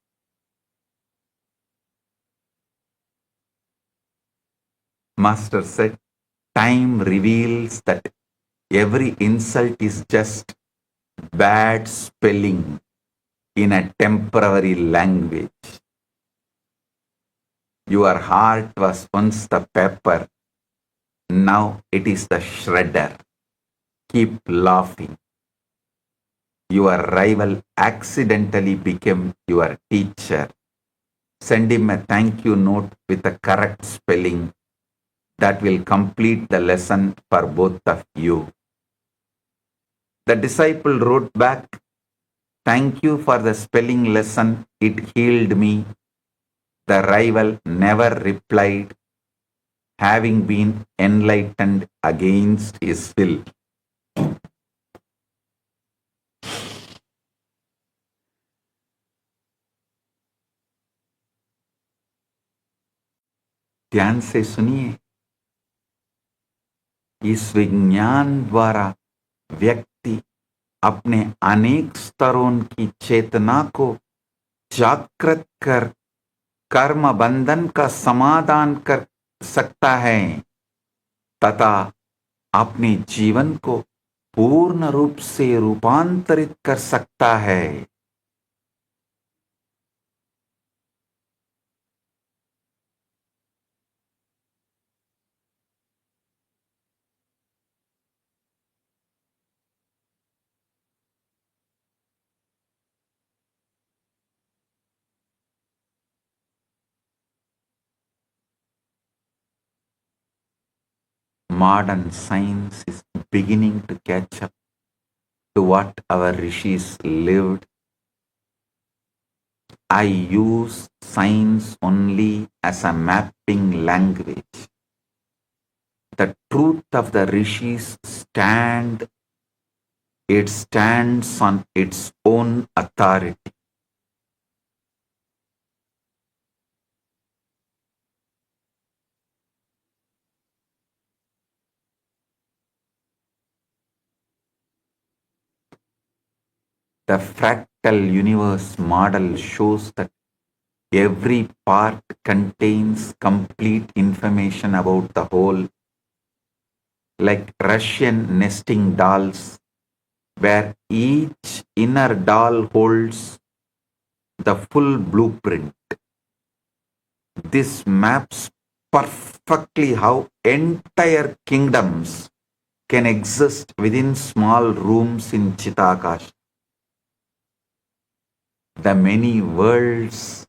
Master said, time reveals that every insult is just bad spelling in a temporary language. Your heart was once the paper, now it is the shredder. Keep laughing. Your rival accidentally became your teacher. Send him a thank you note with the correct spelling. That will complete the lesson for both of you. The disciple wrote back, thank you for the spelling lesson. It healed me. The rival never replied, having been enlightened against his will. ध्यान से सुनिए, इस विज्ञान द्वारा व्यक्ति अपने अनेक स्तरों की चेतना को जागृत कर कर्म बंधन का समाधान कर सकता है तथा अपने जीवन को पूर्ण रूप से रूपांतरित कर सकता है. Modern science is beginning to catch up to what our rishis lived. I use science only as a mapping language. The truth of the rishis stands on its own authority. The fractal universe model shows that every part contains complete information about the whole, like Russian nesting dolls, where each inner doll holds the full blueprint. This maps perfectly how entire kingdoms can exist within small rooms in Chidakasha. The many worlds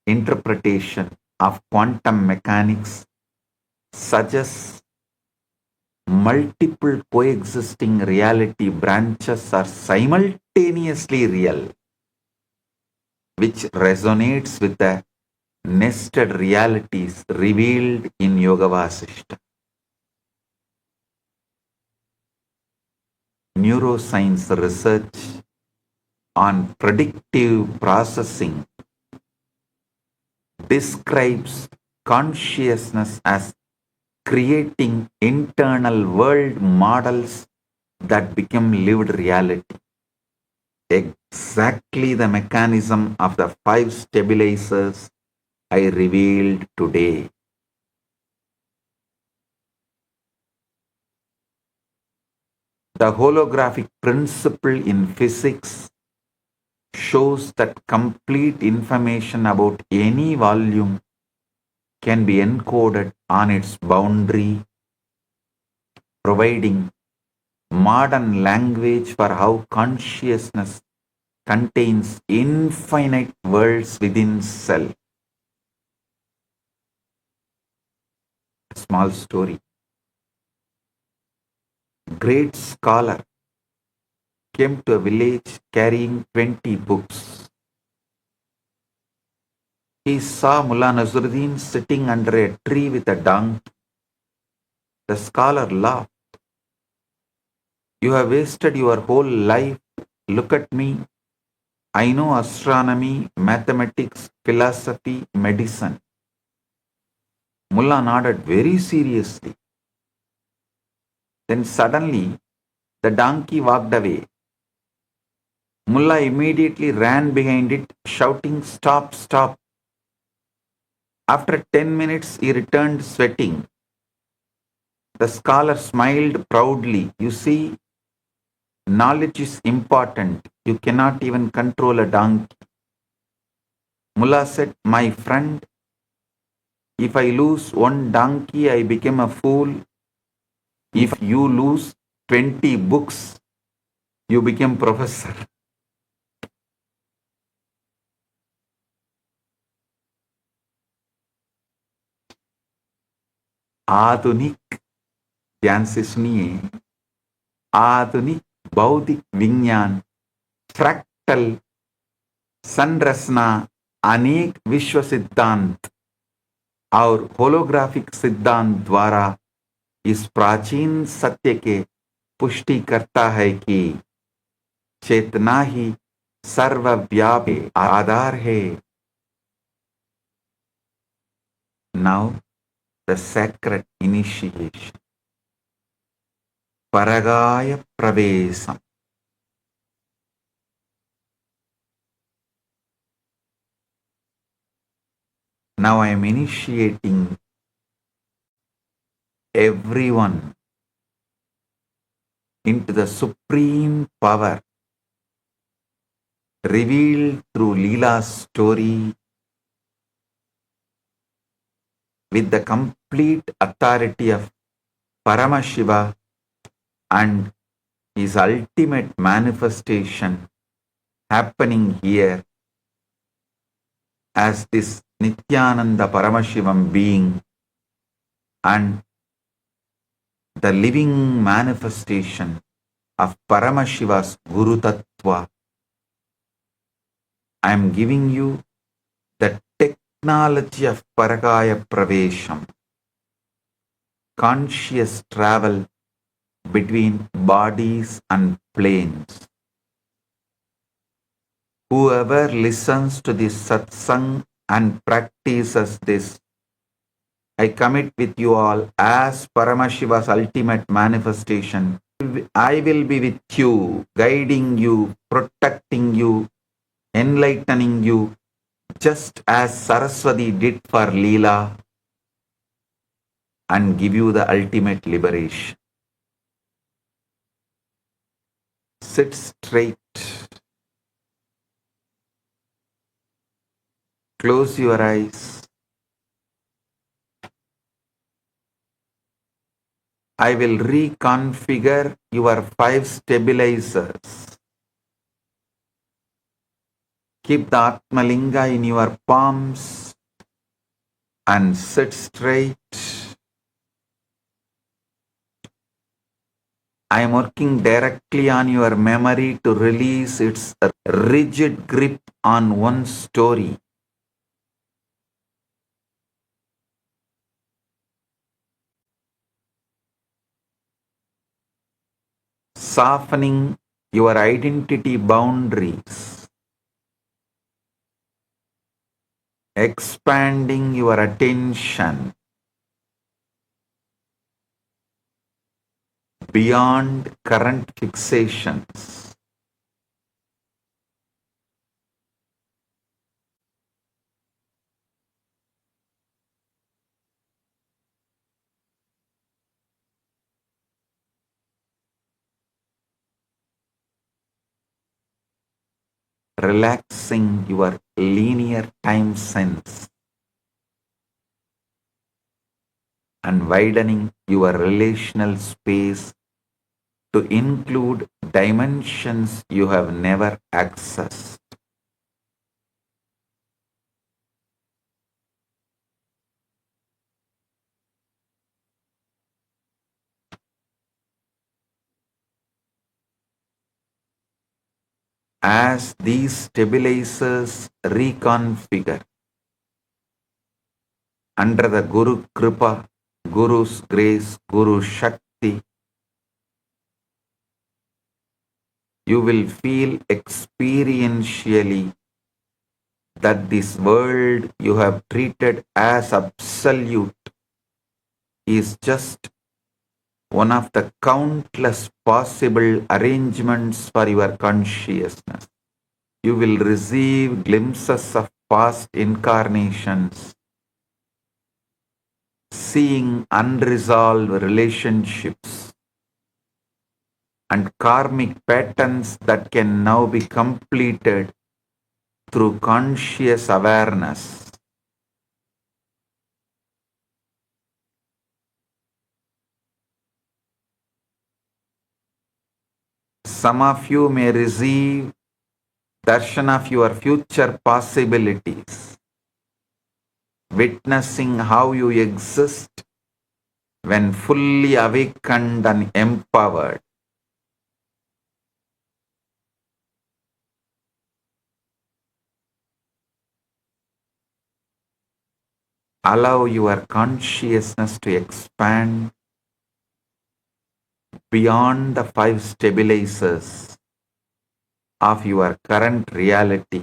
interpretation of quantum mechanics suggests multiple coexisting reality branches are simultaneously real, which resonates with the nested realities revealed in Yoga Vasistha. Neuroscience research on predictive processing describes consciousness as creating internal world models that become lived reality. Exactly the mechanism of the 5 stabilizers I revealed today. The holographic principle in physics shows that complete information about any volume can be encoded on its boundary, providing modern language for how consciousness contains infinite worlds within self. A small story. Great scholar came to a village carrying 20 books. he saw Mullah Nasruddin sitting under a tree with a donkey. The scholar laughed. You have wasted your whole life. Look at me. I know astronomy, mathematics, philosophy, medicine. Mullah nodded very seriously. Then suddenly, the donkey walked away. Mullah immediately ran behind it, shouting, "Stop, stop." After 10 minutes, he returned sweating. The scholar smiled proudly. You see, knowledge is important. You cannot even control a donkey. Mullah said, "My friend, if I lose one donkey, I become a fool. If you lose 20 books, you become professor." आधुनिक ज्ञान से सुनिए, आधुनिक बौद्धिक विज्ञान, fractal संरचना, अनेक विश्व सिद्धांत और होलोग्राफिक सिद्धांत द्वारा इस प्राचीन सत्य के पुष्टि करता है कि चेतना ही सर्वव्यापी आधार है. Now the sacred initiation. Parakaya Pravesham. Now I am initiating everyone into the supreme power revealed through Leela's story with the complete authority of Paramashiva and his ultimate manifestation happening here as this Nithyananda Paramashivam being and the living manifestation of Paramashiva's Guru Tattva. I am giving you the technology of Parakaya Pravesham, conscious travel between bodies and planes. Whoever listens to this satsang and practices this, I commit with you all as Paramashiva's ultimate manifestation. I will be with you, guiding you, protecting you, enlightening you, just as Saraswati did for Leela, and give you the ultimate liberation. Sit straight. Close your eyes. I will reconfigure your 5 stabilizers. Keep the Atmalinga in your palms and sit straight. I am working directly on your memory to release its rigid grip on one story. Softening your identity boundaries. Expanding your attention beyond current fixations. Relaxing your linear time sense and widening your relational space to include dimensions you have never accessed. As these stabilizers reconfigure, under the Guru Kripa, Guru's grace, Guru Shakti, you will feel experientially that this world you have treated as absolute is just one of the countless possible arrangements for your consciousness. You will receive glimpses of past incarnations, seeing unresolved relationships and karmic patterns that can now be completed through conscious awareness. Some of you may receive darshan of your future possibilities, witnessing how you exist when fully awakened and empowered. Allow your consciousness to expand beyond the 5 stabilizers of your current reality.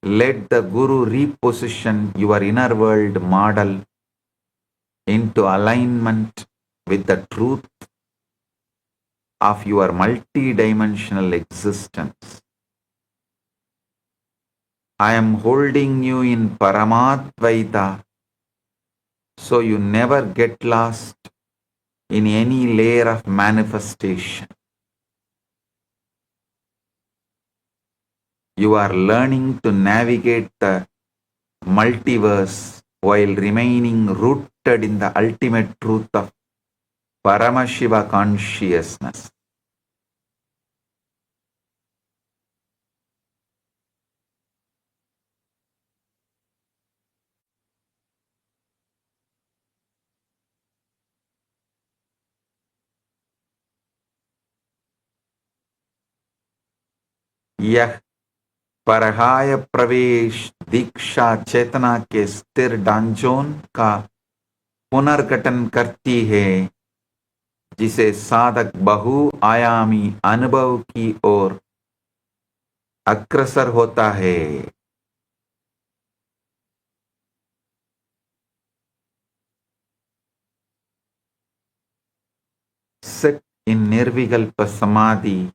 Let the Guru reposition your inner world model into alignment with the truth of your multidimensional existence. I am holding you in Paramadvaita so you never get lost in any layer of manifestation. You are learning to navigate the multiverse while remaining rooted in the ultimate truth of Paramashiva consciousness. यह परहाय प्रवेश दीक्षा चेतना के स्थिर डांजोन का पुनर्गठन करती है, जिसे साधक बहुआयामी अनुभव की ओर अग्रसर होता है. Sit in Nirvikalpa Samadhi.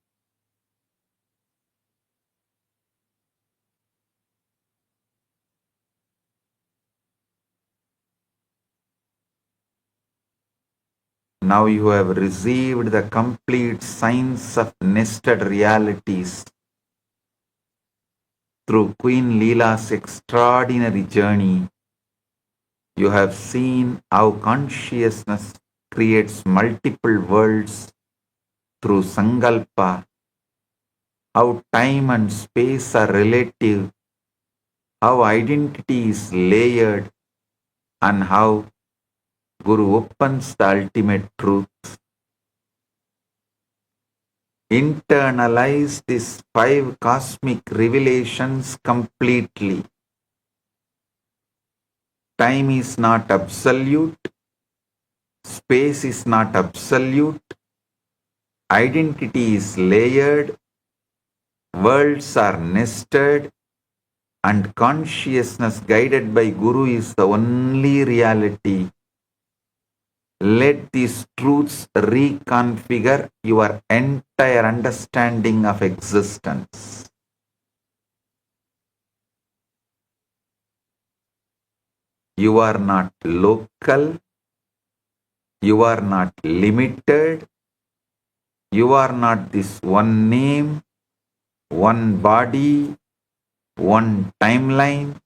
Now you have received the complete science of nested realities through Queen Leela's extraordinary journey. You have seen how consciousness creates multiple worlds through Sankalpa, how time and space are relative, how identity is layered, and how Guru opens the ultimate truth. Internalize these 5 cosmic revelations completely. Time is not absolute. Space is not absolute. Identity is layered. Worlds are nested. And consciousness guided by Guru is the only reality. Let these truths reconfigure your entire understanding of existence. You are not local. You are not limited. You are not this one name, one body, one timeline.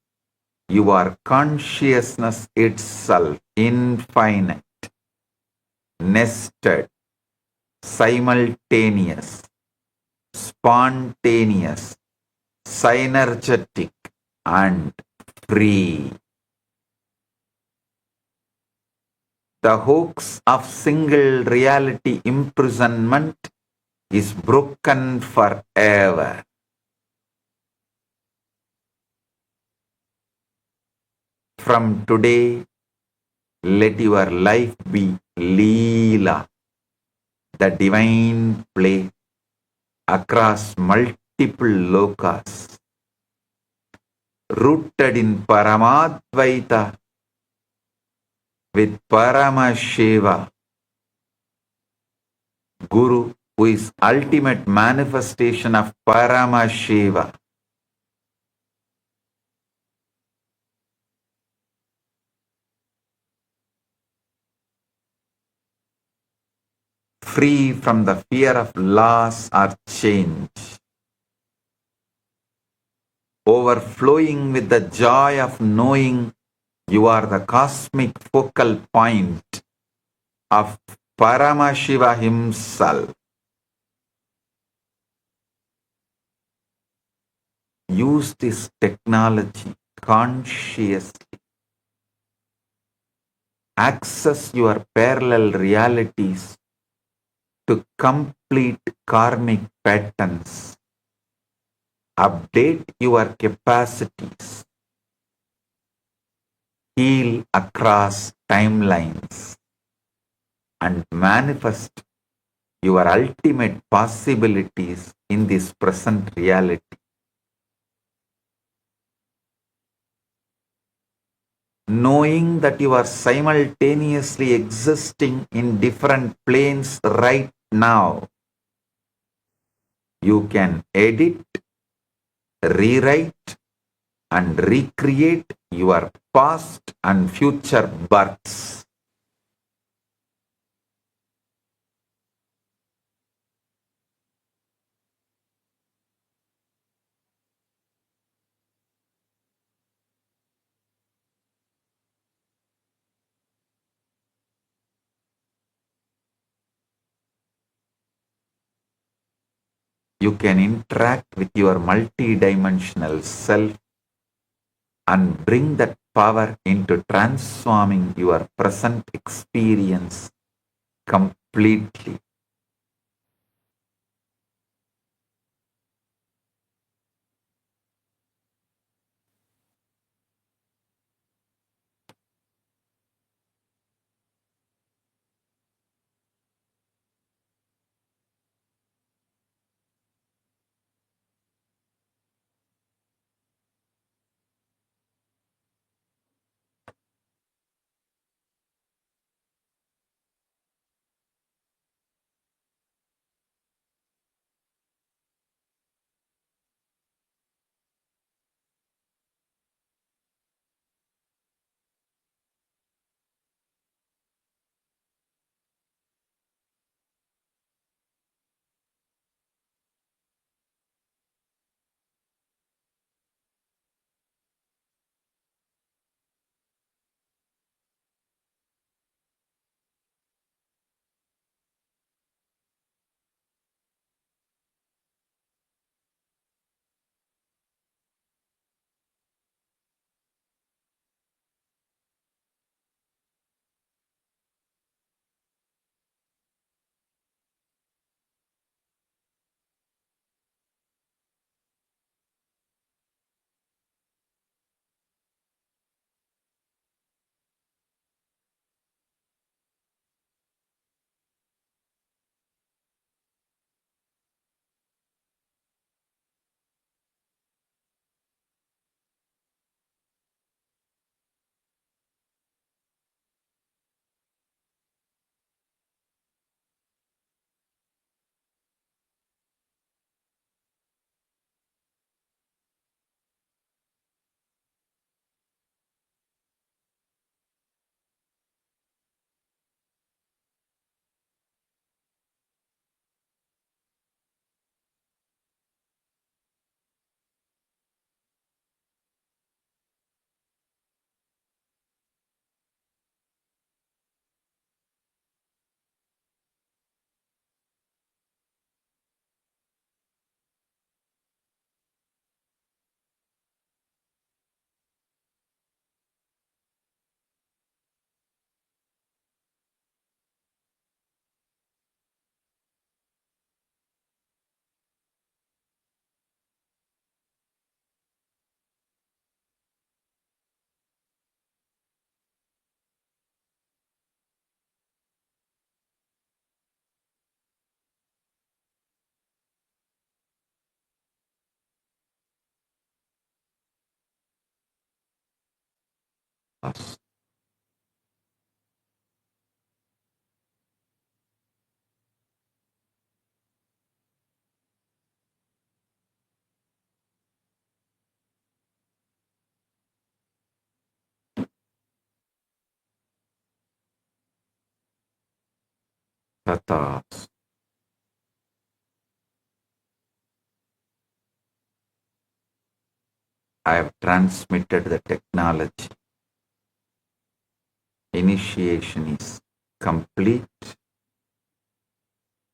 You are consciousness itself, infinite, nested, simultaneous, spontaneous, synergetic, and free. The hoax of single reality imprisonment is broken forever. 。From today, let your life be Leela, the divine play across multiple lokas, rooted in Paramadvaita with Paramashiva, Guru, who is ultimate manifestation of Paramashiva. Free from the fear of loss or change, overflowing with the joy of knowing you are the cosmic focal point of Paramashiva himself. Use this technology consciously. Access your parallel realities to complete karmic patterns. Update your capacities. Heal across timelines and manifest your ultimate possibilities in this present reality. Knowing that you are simultaneously existing in different planes right now, you can edit, rewrite, and recreate your past and future births. You can interact with your multidimensional self and bring that power into transforming your present experience completely. Tathas. I have transmitted the technology. Initiation is complete.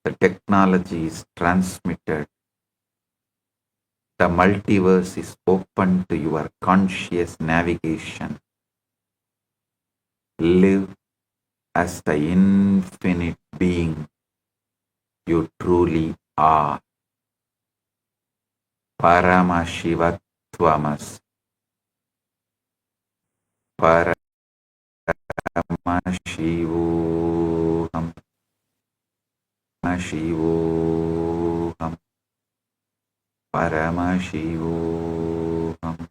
The technology is transmitted. The multiverse is open to your conscious navigation. Live as the infinite being you truly are. Paramashivatvamas. Paramashivoham. Paramashivoham. Paramashivoham.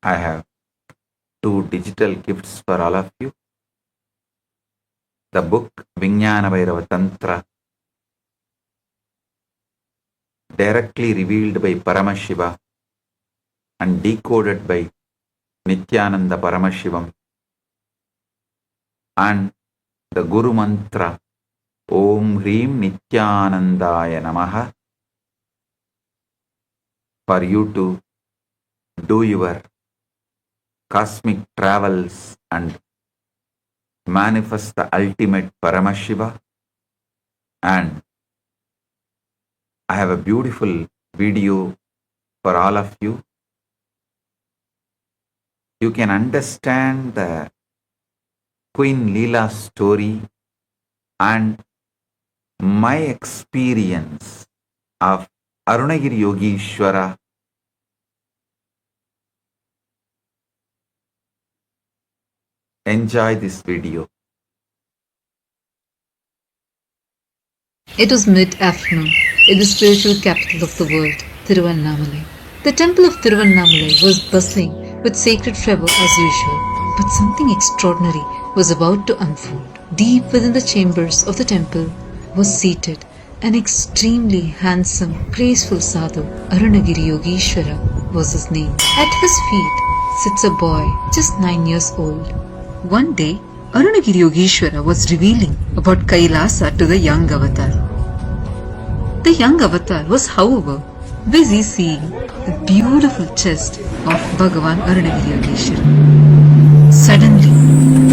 I have 2 digital gifts for all of you. The book Vijnana Bhairava Tantra, directly revealed by Paramashiva and decoded by Nithyananda Paramashivam, and the Guru Mantra Om Hrim Nithyanandaya Namaha, for you to do your cosmic travels and manifest the ultimate Paramashiva. And I have a beautiful video for all of you. You can understand the Queen Leela story and my experience of Arunagiri Yogishwara. Enjoy this video. It was mid-afternoon in the spiritual capital of the world, Thiruvannamalai. The temple of Thiruvannamalai was bustling with sacred fervor as usual, but something extraordinary was about to unfold. Deep within the chambers of the temple was seated an extremely handsome, graceful sadhu. Arunagiri Yogishwara was his name. At his feet sits a boy just 9 years old. One day, Arunagiri Yogishwara was revealing about Kailasa to the young avatar. The young avatar was, however, busy seeing the beautiful chest of Bhagavan Arunagiri Yogishwara. Suddenly,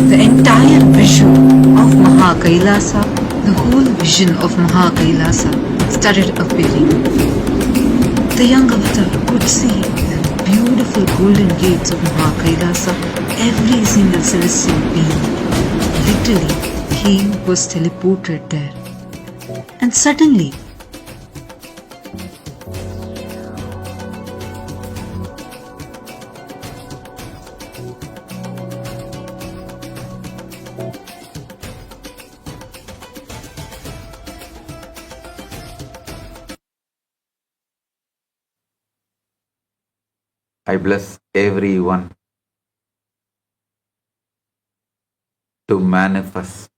the entire visual of Mahakailasa, the whole vision of Mahakailasa started appearing. The young avatar could see the beautiful golden gates of Mahakailasa, every single celestial being. Literally, he was teleported there. And suddenly, I bless everyone to manifest,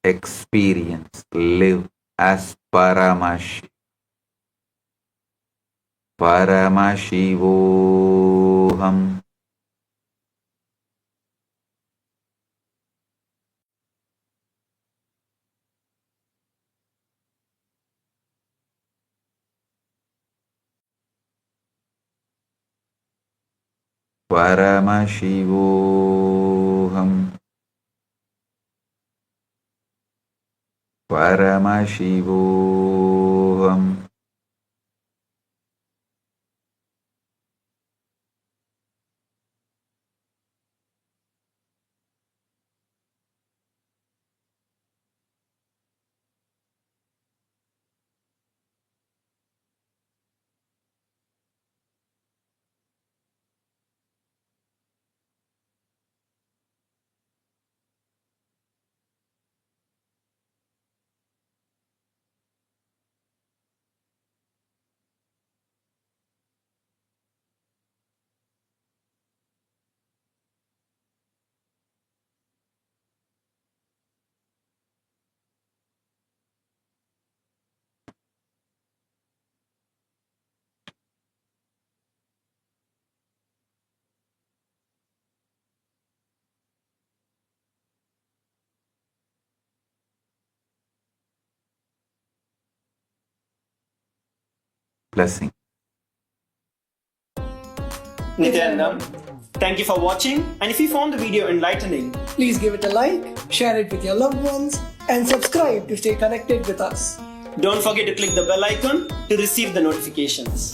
experience, live as Paramashivoham. Paramashivoham. Paramashivoham. Blessing. Nityanandam, thank you for watching, and if you found the video enlightening, please give it a like, share it with your loved ones, and subscribe to stay connected with us. don't forget to click the bell icon to receive the notifications.